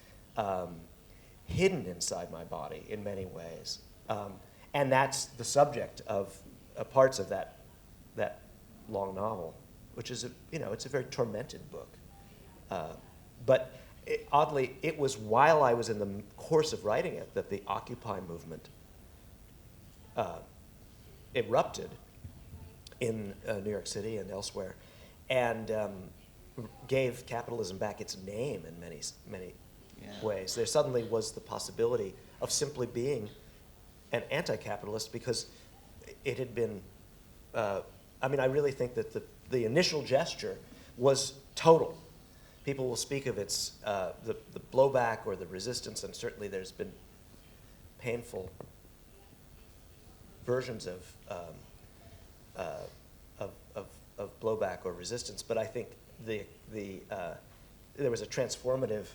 hidden inside my body in many ways. And that's the subject of parts of that long novel, which is, it's a very tormented book. But oddly, it was while I was in the course of writing it that the Occupy movement erupted in New York City and elsewhere, and gave capitalism back its name in many ways. There suddenly was the possibility of simply being an anti-capitalist because it had been, I really think that the initial gesture was total. People will speak of its, the blowback or the resistance, and certainly there's been painful versions of blowback or resistance, but I think there was a transformative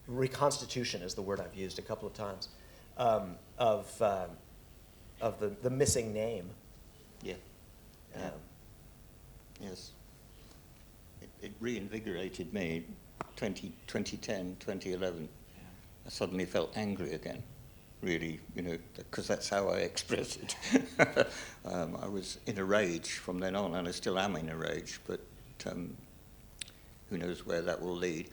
reconstitution, is the word I've used a couple of times, of the missing name. Yeah. Yes. It reinvigorated me. 2010, 2011. I suddenly felt angry again. Really, because that's how I express it. I was in a rage from then on, and I still am in a rage, but who knows where that will lead.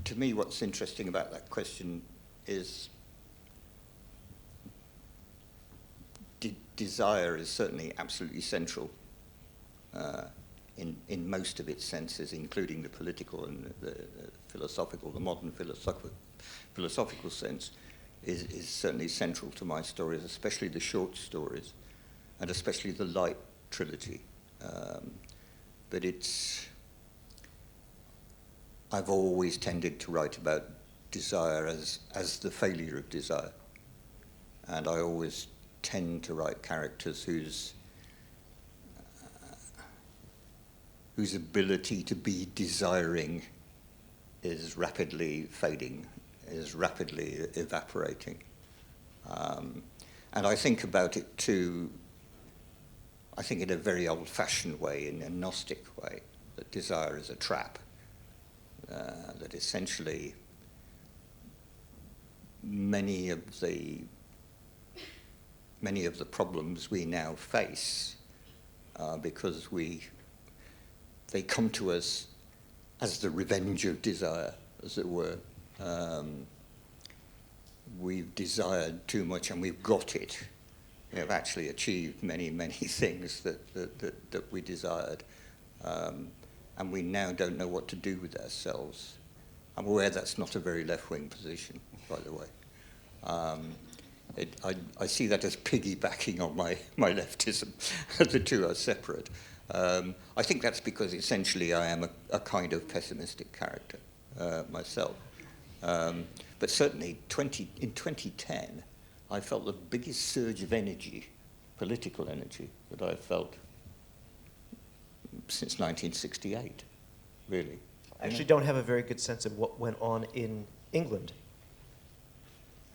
To me, what's interesting about that question is desire is certainly absolutely central in most of its senses, including the political and the philosophical, the modern philosophical sense. is certainly central to my stories, especially the short stories, and especially the light trilogy. But I've always tended to write about desire as the failure of desire. And I always tend to write characters whose ability to be desiring is rapidly fading, is rapidly evaporating. And I think about it too, I think in a very old-fashioned way, in a Gnostic way, that desire is a trap, that essentially many of the problems we now face are because they come to us as the revenge of desire, as it were. We've desired too much and we've got it. We have actually achieved many, many things that we desired. And we now don't know what to do with ourselves. I'm aware that's not a very left-wing position, by the way. I see that as piggybacking on my leftism. The two are separate. I think that's because essentially I am a kind of pessimistic character myself. But certainly in 2010, I felt the biggest surge of energy, political energy, that I've felt since 1968, really. I actually don't have a very good sense of what went on in England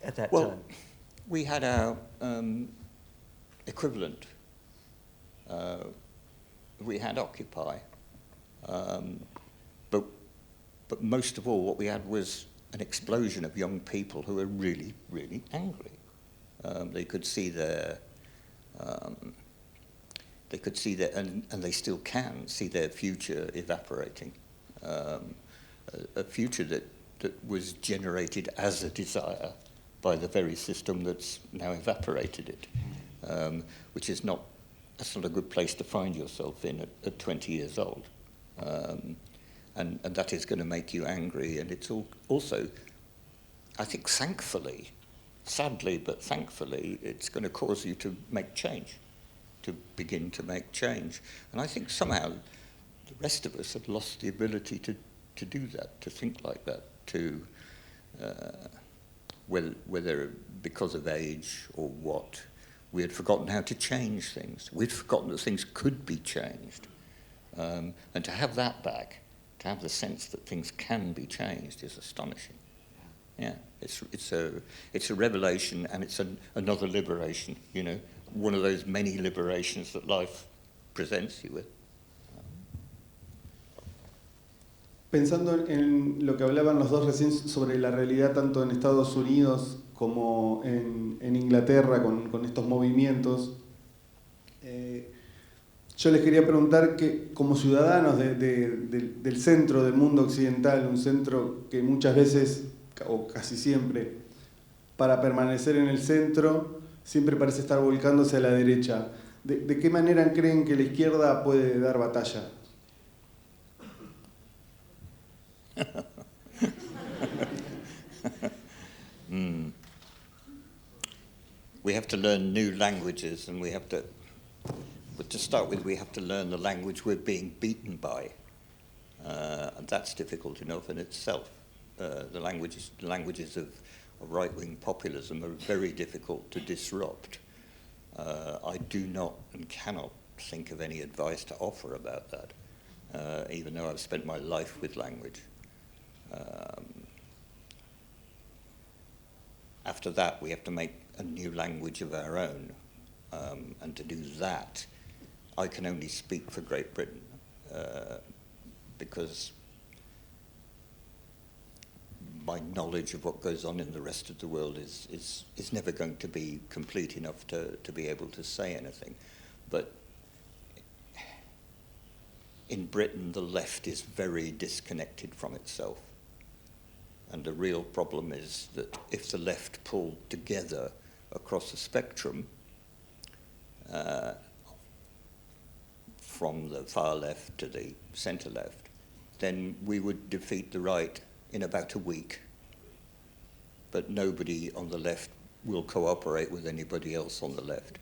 at that time. We had our equivalent. We had Occupy. But most of all, what we had was an explosion of young people who were really, really angry. They could see their, and they still can see their future evaporating. A future that was generated as a desire by the very system that's now evaporated it, that's not a good place to find yourself in at 20 years old. And that is going to make you angry, and it's also, I think, thankfully, sadly, but thankfully, it's going to cause you to make change, to begin to make change. And I think somehow the rest of us had lost the ability to do that, to think like that, to whether because of age or what, we had forgotten how to change things. We'd forgotten that things could be changed. And to have that back, to have the sense that things can be changed is astonishing. Yeah, it's a revelation, and it's another liberation, you know, one of those many liberations that life presents you with. Pensando en lo que hablaban los dos recién sobre la realidad tanto en Estados Unidos como en Inglaterra con estos movimientos, yo les quería preguntar que como ciudadanos del centro del mundo occidental, un centro que muchas veces, o casi siempre, para permanecer en el centro, siempre parece estar volcándose a la derecha. ¿De qué manera creen que la izquierda puede dar batalla? We have to learn new languages, and but to start with, we have to learn the language we're being beaten by, and that's difficult enough in itself. The languages of right-wing populism are very difficult to disrupt. I do not and cannot think of any advice to offer about that, even though I've spent my life with language. After that, we have to make a new language of our own, and to do that, I can only speak for Great Britain, because my knowledge of what goes on in the rest of the world is never going to be complete enough to be able to say anything. But in Britain, the left is very disconnected from itself. And the real problem is that if the left pulled together across the spectrum, from the far left to the centre left, then we would defeat the right in about a week. but nobody on the left will cooperate with anybody else on the left.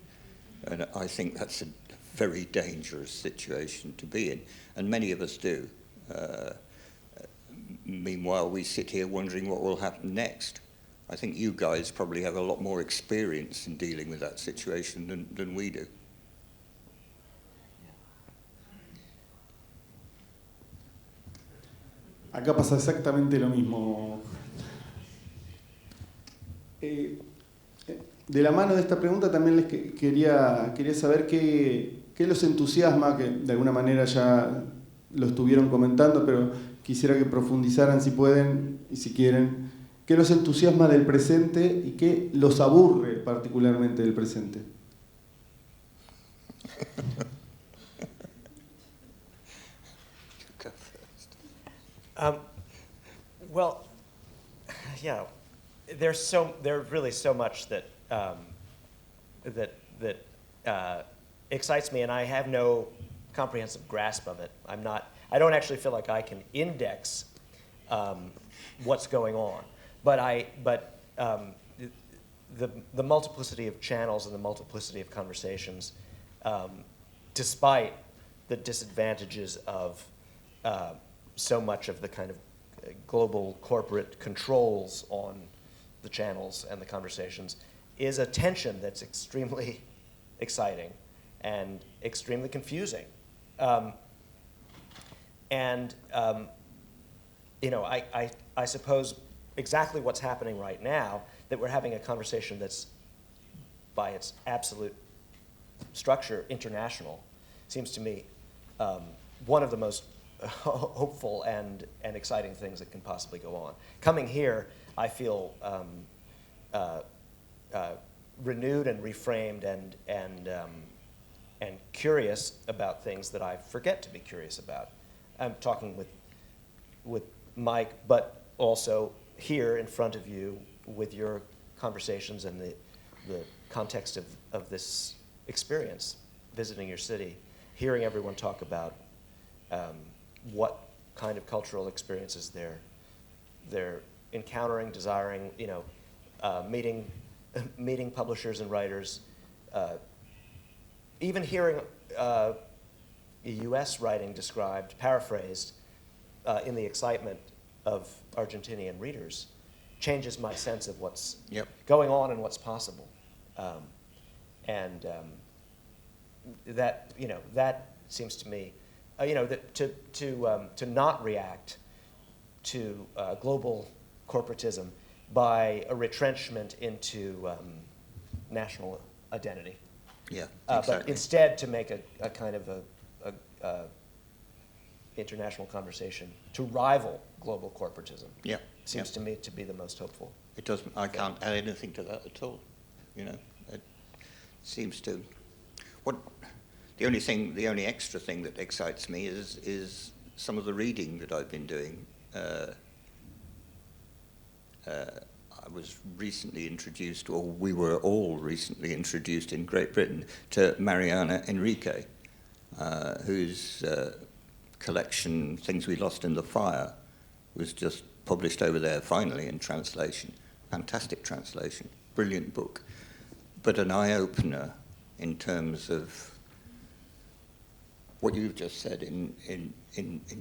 And I think that's a very dangerous situation to be in, and many of us do. Meanwhile, we sit here wondering what will happen next. I think you guys probably have a lot more experience in dealing with that situation than we do. Acá pasa exactamente lo mismo. De la mano de esta pregunta también les quería saber qué los entusiasma, que de alguna manera ya lo estuvieron comentando, pero quisiera que profundizaran si pueden y si quieren, qué los entusiasma del presente y qué los aburre particularmente del presente. Well, yeah, there's really so much that excites me, and I have no comprehensive grasp of it. I don't actually feel like I can index what's going on, but the multiplicity of channels and the multiplicity of conversations, despite the disadvantages of so much of the kind of global corporate controls on the channels and the conversations, is a tension that's extremely exciting and extremely confusing. I suppose exactly what's happening right now, that we're having a conversation that's, by its absolute structure, international, seems to me one of the most hopeful and exciting things that can possibly go on. Coming here, I feel renewed and reframed and curious about things that I forget to be curious about. I'm talking with Mike, but also here in front of you with your conversations and the context of this experience, visiting your city, hearing everyone talk about what kind of cultural experiences they're encountering, desiring, meeting publishers and writers, even hearing U.S. writing described, paraphrased in the excitement of Argentinian readers, changes my sense of what's going on and what's possible, that seems to me, that to not react to global corporatism by a retrenchment into national identity. Yeah, exactly. But instead to make a kind of a international conversation to rival global corporatism. Yeah, seems to me to be the most hopeful. It doesn't. I can't add anything to that at all. It seems to. The only extra thing that excites me is some of the reading that I've been doing. I was recently introduced, or we were all recently introduced in Great Britain to Mariana Enrique, whose collection, Things We Lost in the Fire, was just published over there finally in translation. Fantastic translation, brilliant book, but an eye-opener in terms of what you've just said in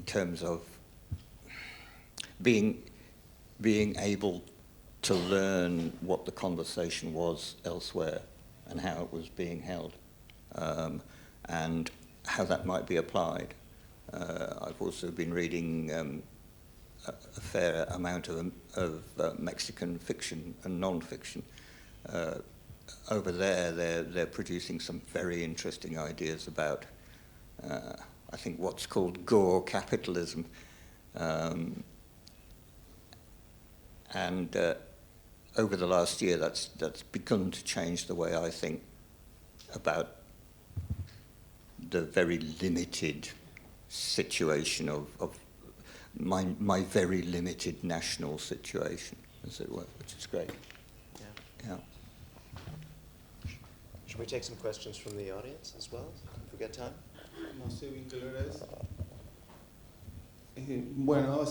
terms of being able to learn what the conversation was elsewhere and how it was being held, and how that might be applied. I've also been reading a fair amount of Mexican fiction and non-fiction. Over there, they're producing some very interesting ideas about, I think, what's called Gore capitalism. And over the last year, that's begun to change the way I think about the very limited situation of my very limited national situation, as it were, which is great. Yeah. Should we take some questions from the audience as well, if we get time? No sé bien qué hora es. Bueno,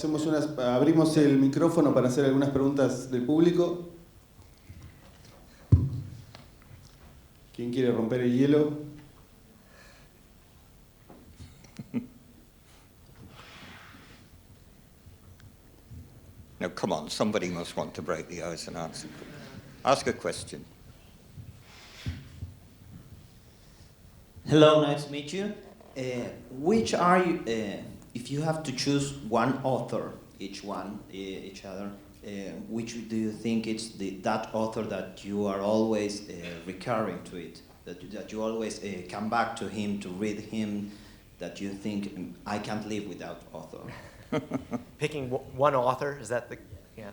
abrimos el micrófono para hacer algunas preguntas del público. ¿Quién quiere romper el hielo? No, come on, somebody must want to break the ice and answer. Ask a question. Hello, nice to meet you. Which are you, if you have to choose one author, each other, which do you think it's that author that you are always recurring to it, that you always come back to him, to read him, that you think, I can't live without author? Picking one author, is that the, yeah.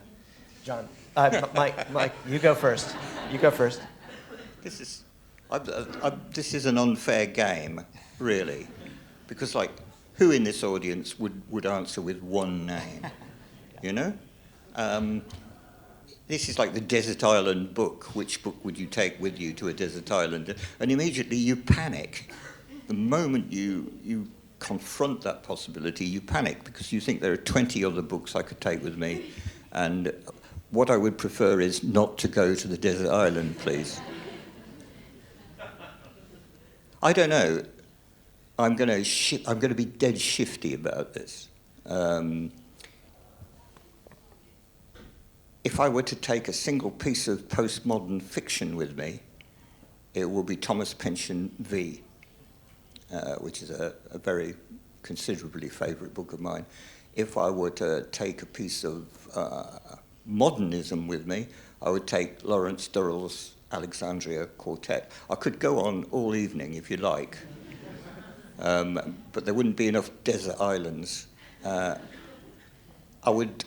John, Mike, you go first. You go first. This is an unfair game, really, because like, who in this audience would answer with one name, you know? This is like the desert island book. Which book would you take with you to a desert island? And immediately you panic. The moment you confront that possibility, you panic because you think there are 20 other books I could take with me, and what I would prefer is not to go to the desert island, please. I don't know. I'm going to be dead shifty about this. If I were to take a single piece of postmodern fiction with me, it will be Thomas Pynchon V, which is a very considerably favourite book of mine. If I were to take a piece of modernism with me, I would take Lawrence Durrell's Alexandria Quartet. I could go on all evening if you like, but there wouldn't be enough desert islands. I would,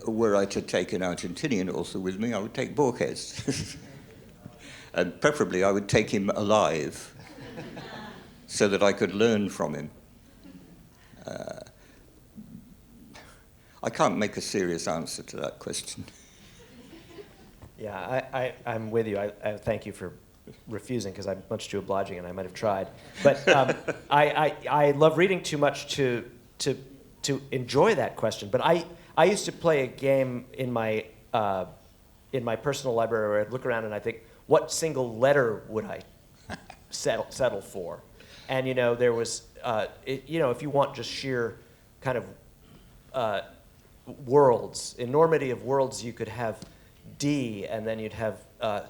were I to take an Argentinian author with me, I would take Borges. And preferably I would take him alive so that I could learn from him. I can't make a serious answer to that question. Yeah, I'm with you. I thank you for refusing because I'm much too obliging and I might have tried. But I love reading too much to enjoy that question. But I used to play a game in my personal library where I'd look around and I think, what single letter would I settle for? And there was if you want just sheer kind of worlds, enormity of worlds, you could have D, and then you'd have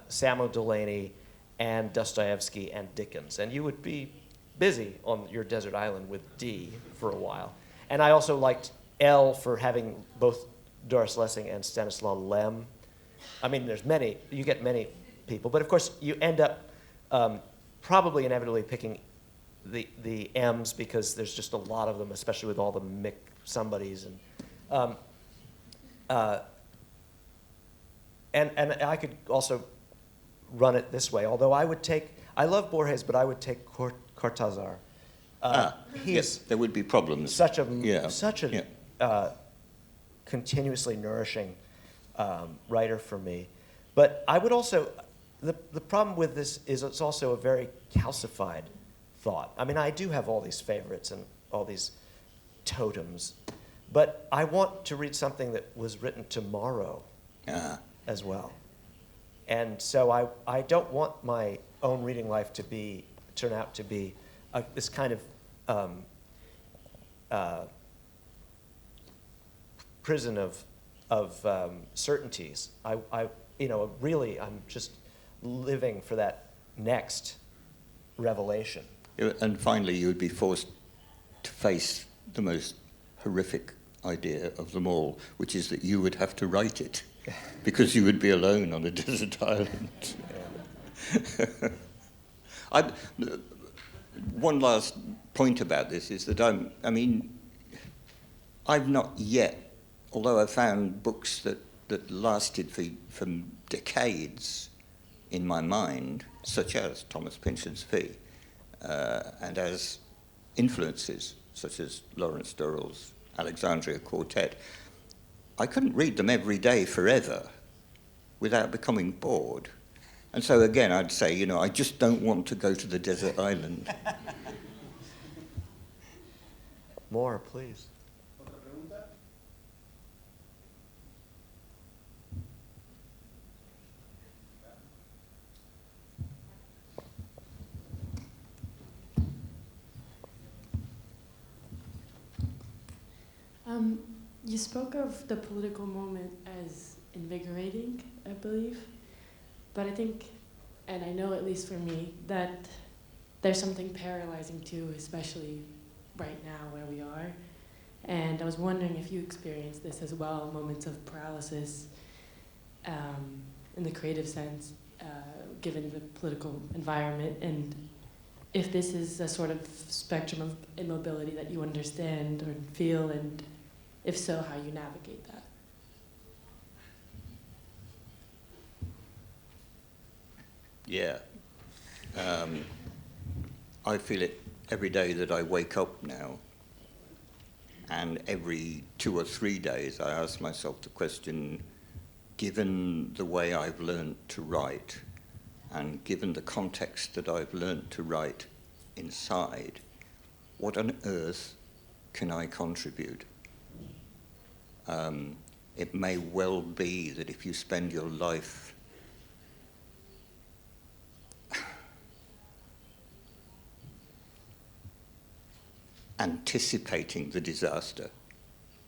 Samuel Delany and Dostoevsky and Dickens, and you would be busy on your desert island with D for a while. And I also liked L for having both Doris Lessing and Stanislaw Lem. I mean, you get many people, but of course you end up probably inevitably picking the M's because there's just a lot of them, especially with all the Mick somebodies. And I could also run it this way, although I love Borges, but I would take Cortázar. Yes, there would be problems. Such a continuously nourishing writer for me. But I would also, the problem with this is it's also a very calcified thought. I mean, I do have all these favorites and all these totems, but I want to read something that was written tomorrow as well. And so I don't want my own reading life to turn out to be this kind of prison of certainties. Really, I'm just living for that next revelation. And finally, you would be forced to face the most horrific idea of them all, which is that you would have to write it, because you would be alone on a desert island. One last point about this is that I've not yet, although I've found books that lasted for decades in my mind, such as Thomas Pynchon's V, and as influences, such as Lawrence Durrell's Alexandria Quartet, I couldn't read them every day forever without becoming bored. And so again, I'd say, I just don't want to go to the desert island. More, please. You spoke of the political moment as invigorating, I believe. But I think, and I know at least for me, that there's something paralyzing too, especially right now where we are. And I was wondering if you experienced this as well, moments of paralysis in the creative sense, given the political environment, and if this is a sort of spectrum of immobility that you understand or feel, and if so, how you navigate that. Yeah. I feel it every day that I wake up now. And every 2 or 3 days I ask myself the question, given the way I've learned to write, and given the context that I've learned to write inside, what on earth can I contribute? It may well be that if you spend your life anticipating the disaster,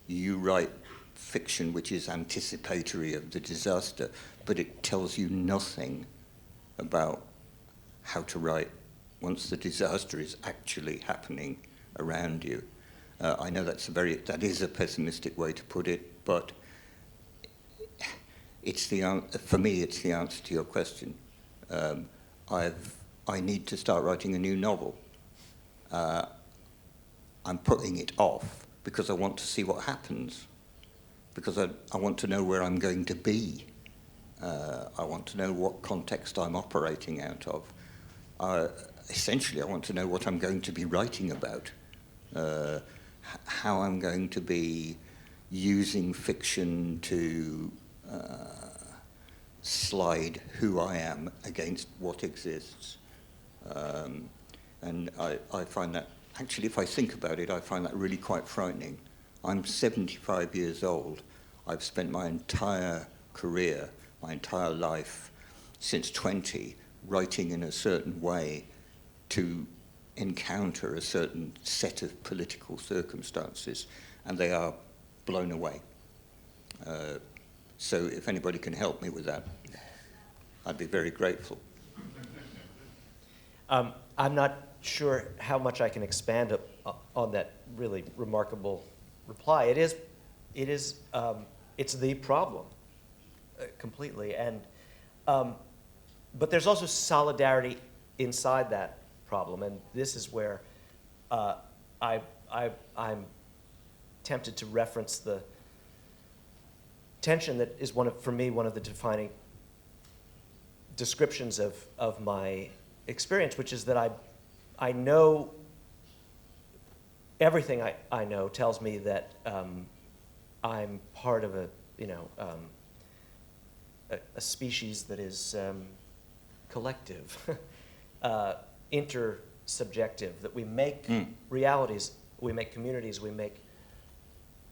you write fiction which is anticipatory of the disaster, but it tells you nothing about how to write once the disaster is actually happening around you. I know that is a pessimistic way to put it, but for me it's the answer to your question. I need to start writing a new novel. I'm putting it off because I want to see what happens, because I want to know where I'm going to be. I want to know what context I'm operating out of. Essentially, I want to know what I'm going to be writing about, how I'm going to be using fiction to slide who I am against what exists. And I find that, actually, if I think about it, I find that really quite frightening. I'm 75 years old. I've spent my entire career, my entire life, since 20, writing in a certain way to encounter a certain set of political circumstances, and they are blown away. So if anybody can help me with that, I'd be very grateful. I'm not sure how much I can expand on that really remarkable reply. It's the problem completely, and but there's also solidarity inside that problem, and this is where I'm tempted to reference the tension that is for me one of the defining descriptions of my experience, which is that I know everything I know tells me that I'm part of a species that is collective, intersubjective, that we make realities, we make communities, we make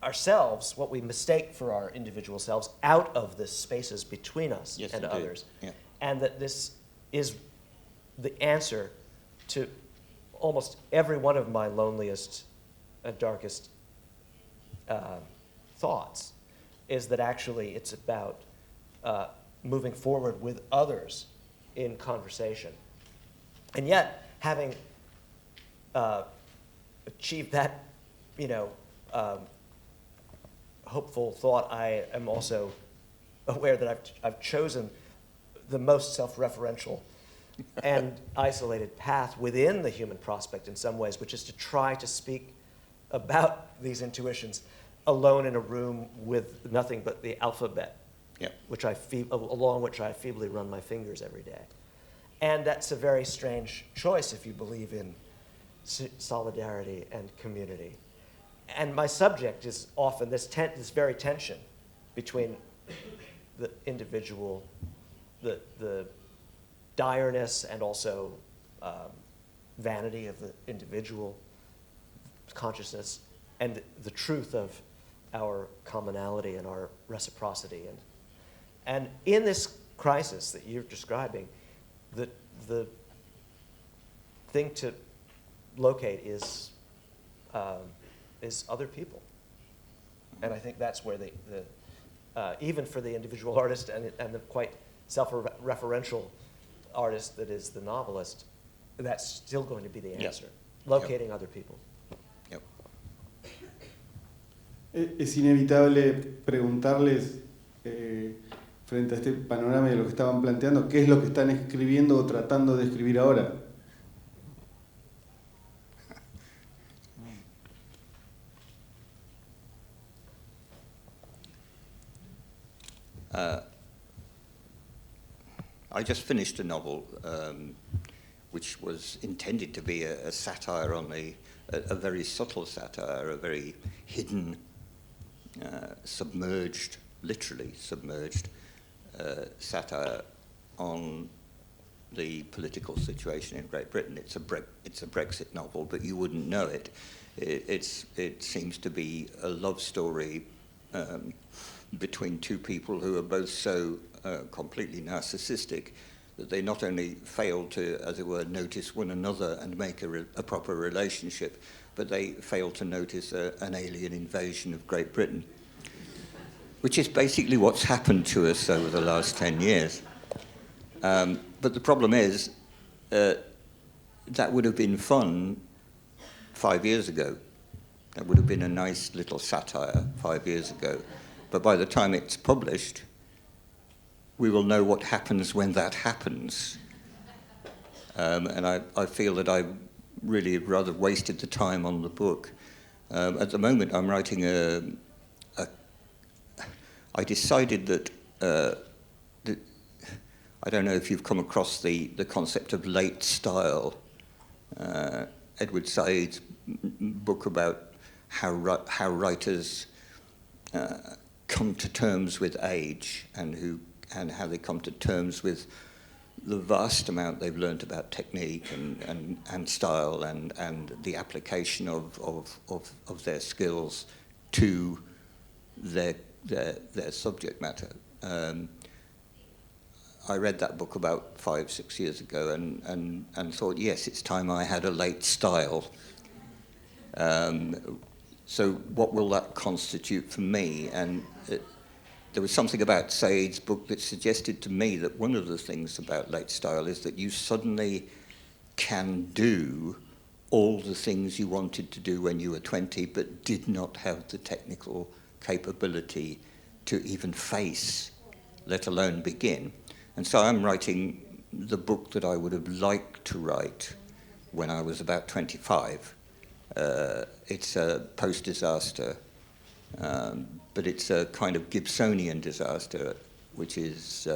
ourselves, what we mistake for our individual selves, out of the spaces between us and indeed. others. Yeah. And that this is the answer to almost every one of my loneliest and darkest thoughts, is that actually it's about moving forward with others in conversation. And yet, having achieved that, hopeful thought, I am also aware that I've chosen the most self-referential and isolated path within the human prospect in some ways, which is to try to speak about these intuitions alone in a room with nothing but the alphabet, along which I feebly run my fingers every day. And that's a very strange choice if you believe in solidarity and community. And my subject is often this very tension between the individual, the direness and also vanity of the individual consciousness, and the truth of our commonality and our reciprocity. And in this crisis that you're describing, the thing to locate is other people. And I think that's where even for the individual artist and the quite self-referential artist that is the novelist, that's still going to be the answer. Locating other people. Yep. Es inevitable preguntarles, frente a este panorama de lo que estaban planteando, ¿qué es lo que están escribiendo o tratando de escribir ahora? I just finished a novel which was intended to be a satire on a very subtle satire, a very hidden, submerged, literally submerged satire on the political situation in Great Britain. It's a Brexit novel, but you wouldn't know it. It seems to be a love story between two people who are both so completely narcissistic that they not only fail to, as it were, notice one another and make a proper relationship, but they fail to notice an alien invasion of Great Britain, which is basically what's happened to us over the last 10 years. But the problem is that would have been fun 5 years ago. That would have been a nice little satire 5 years ago. But by the time it's published, we will know what happens when that happens. And I feel that I really have rather wasted the time on the book. At the moment, I'm writing I decided that, I don't know if you've come across the concept of late style. Edward Said's book about how writers come to terms with age and how they come to terms with the vast amount they've learned about technique and style and the application of their skills to their subject matter. I read that book about 5-6 years ago and thought, yes, it's time I had a late style. So what will that constitute for me? And there was something about Said's book that suggested to me that one of the things about late style is that you suddenly can do all the things you wanted to do when you were 20 but did not have the technical capability to even face, let alone begin. And so I'm writing the book that I would have liked to write when I was about 25. It's a post-disaster, but it's a kind of Gibsonian disaster, which is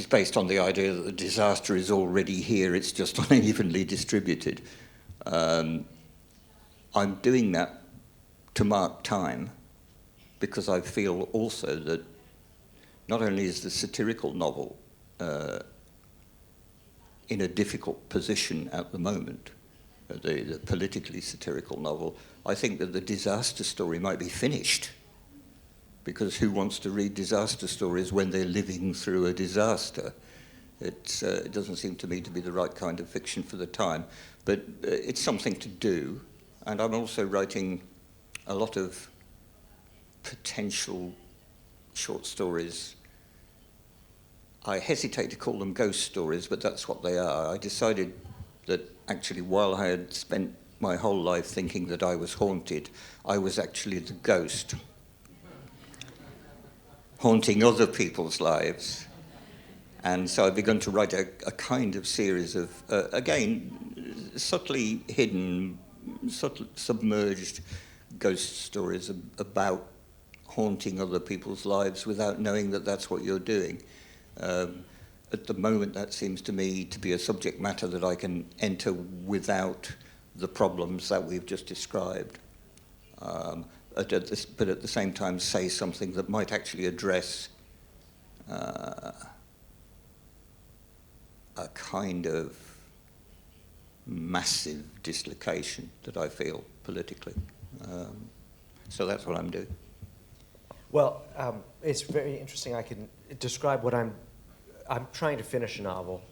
based on the idea that the disaster is already here, it's just unevenly distributed. I'm doing that to mark time, because I feel also that not only is the satirical novel in a difficult position at the moment, the politically satirical novel, I think that the disaster story might be finished, because who wants to read disaster stories when they're living through a disaster? It doesn't seem to me to be the right kind of fiction for the time, but it's something to do. And I'm also writing a lot of potential short stories. I hesitate to call them ghost stories, but that's what they are. I decided that actually, while I had spent my whole life thinking that I was haunted, I was actually the ghost, haunting other people's lives. And so I've begun to write a kind of series of, again, subtly hidden, submerged ghost stories about haunting other people's lives without knowing that that's what you're doing. At the moment, that seems to me to be a subject matter that I can enter without the problems that we've just described, but at the same time say something that might actually address a kind of massive dislocation that I feel politically. So that's what I'm doing. Well, it's very interesting. I can describe what I'm trying to finish a novel.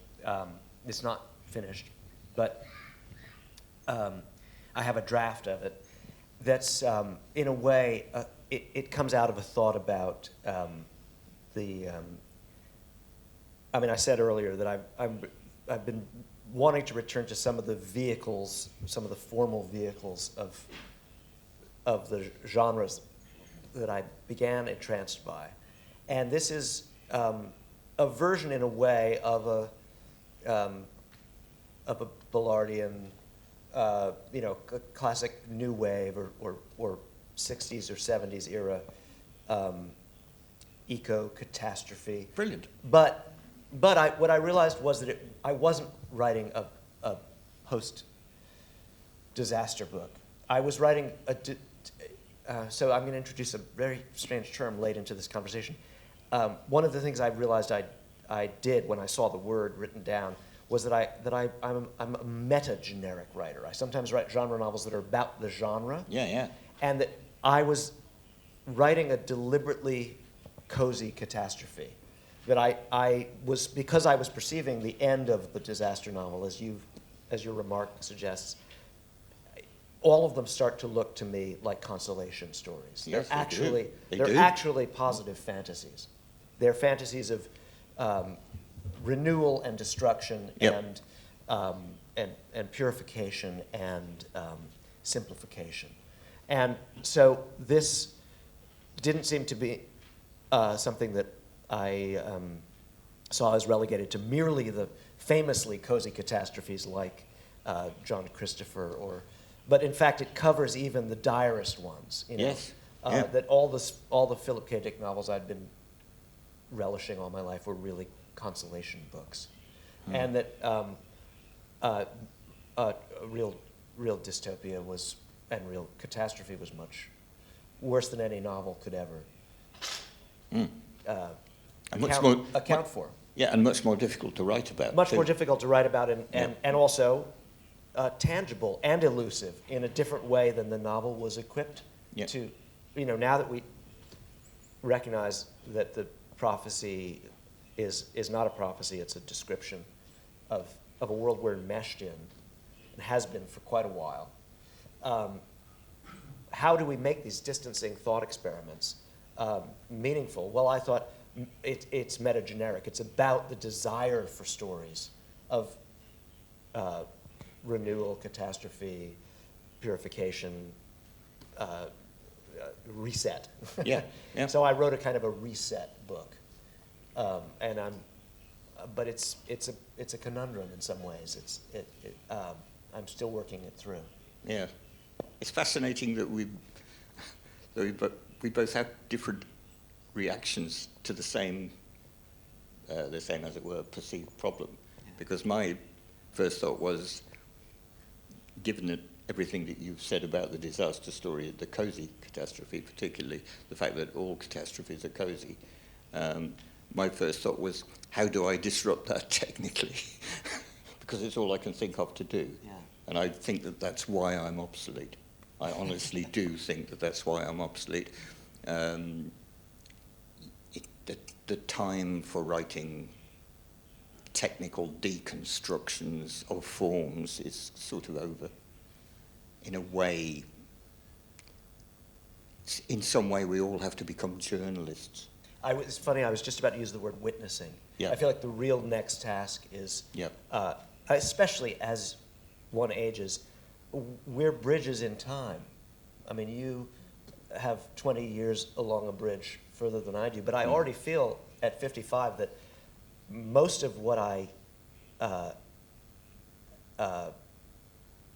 It's not finished, but I have a draft of it. that's in a way, it comes out of a thought about I mean, I said earlier that I've been wanting to return to some of the vehicles, some of the formal vehicles of the genres that I began entranced by. And this is a version, in a way, of a Ballardian, classic new wave or 60s or 70s era eco-catastrophe. Brilliant. But what I realized was that I wasn't writing a post-disaster book. I was writing so I'm going to introduce a very strange term late into this conversation. One of the things I realized I did when I saw the word written down was that I'm a meta-generic writer. I sometimes write genre novels that are about the genre. Yeah. And that I was writing a deliberately cozy catastrophe. That I was, because I was perceiving the end of the disaster novel, as your remark suggests, all of them start to look to me like consolation stories. Yes, they're actually positive fantasies. They're fantasies of renewal and destruction, yep. and purification and simplification. And so this didn't seem to be something that I saw as relegated to merely the famously cozy catastrophes like John Christopher, but in fact it covers even the direst ones. Yes. That all the Philip K. Dick novels I'd been relishing all my life were really consolation books, and that real dystopia and real catastrophe was much worse than any novel could ever account for. Yeah, and much more difficult to write about. Much more difficult to write about, and also tangible and elusive in a different way than the novel was equipped to. Now that we recognize that the prophecy is not a prophecy, it's a description of a world we're enmeshed in, and has been for quite a while. How do we make these distancing thought experiments meaningful? Well, I thought it's metageneric. It's about the desire for stories of renewal, catastrophe, purification, reset. Yeah. So I wrote a kind of a reset book, but it's a conundrum in some ways. I'm still working it through. Yeah, it's fascinating that we both have different reactions to the same, as it were, perceived problem. Because my first thought was, given that everything that you've said about the disaster story, the cozy catastrophe particularly, the fact that all catastrophes are cozy, my first thought was, how do I disrupt that technically? Because it's all I can think of to do. Yeah. And I think that that's why I'm obsolete. I honestly do think that that's why I'm obsolete. The time for writing technical deconstructions of forms is sort of over. In a way, in some way, we all have to become journalists. It's funny, I was just about to use the word witnessing. Yeah. I feel like the real next task is, Yep. Especially as one ages, we're bridges in time. I mean, you have 20 years along a bridge further than I do, but I already feel at 55 that most of what I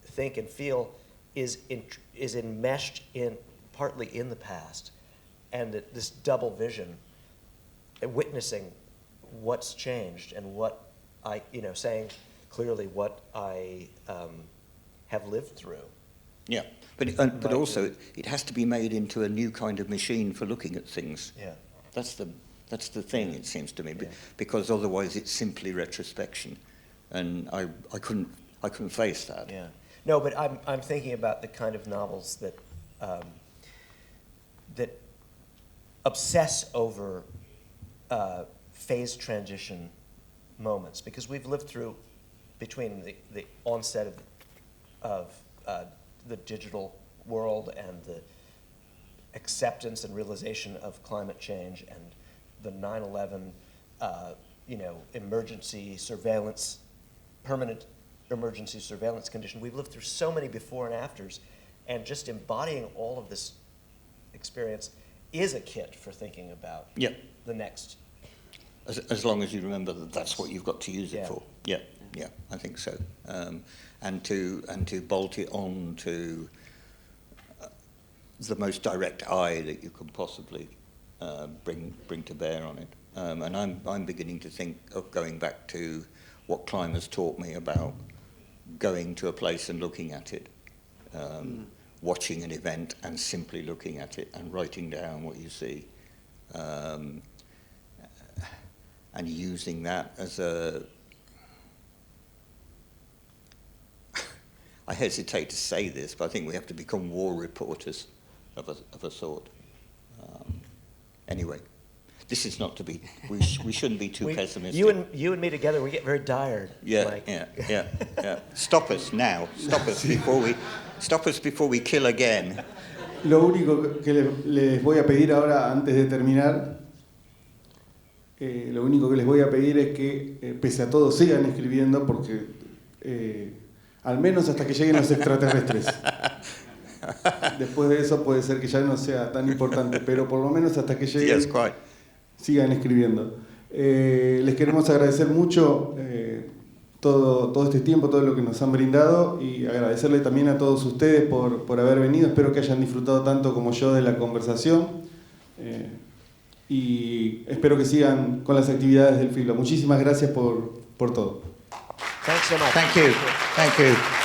think and feel is enmeshed partly in the past, and this double vision, witnessing what's changed and what saying clearly what I have lived through. Yeah, but also it has to be made into a new kind of machine for looking at things. Yeah, that's the thing, it seems to me, yeah. because otherwise it's simply retrospection, and I couldn't face that. Yeah, no, but I'm thinking about the kind of novels that that obsess over phase transition moments, because we've lived through between the onset of the digital world and the acceptance and realization of climate change and the 9/11, emergency surveillance, permanent emergency surveillance condition. We've lived through so many before and afters, and just embodying all of this experience is a kit for thinking about the next. As long as you remember that that's what you've got to use it for. Yeah, I think so. And to bolt it on to the most direct eye that you can possibly bring to bear on it. And I'm beginning to think of going back to what climbers taught me about going to a place and looking at it, watching an event and simply looking at it and writing down what you see, and using that as a... I hesitate to say this, but I think we have to become war reporters of a sort. Anyway. This is not to be. We shouldn't be too pessimistic. You and me together, we get very tired. Yeah. Stop us now. Stop us before we kill again. Lo único que les voy a pedir ahora, antes de terminar, lo único que les voy a pedir es que, pese a todo, sigan escribiendo, porque al menos hasta que lleguen los extraterrestres. Después de eso puede ser que ya no sea tan importante, pero por lo menos hasta que lleguen. Yes, quite. Sigan escribiendo. Les queremos agradecer mucho todo este tiempo, todo lo que nos han brindado, y agradecerle también a todos ustedes por haber venido. Espero que hayan disfrutado tanto como yo de la conversación, y espero que sigan con las actividades del Filba. Muchísimas gracias por todo. Thanks so much. Thank you. Thank you.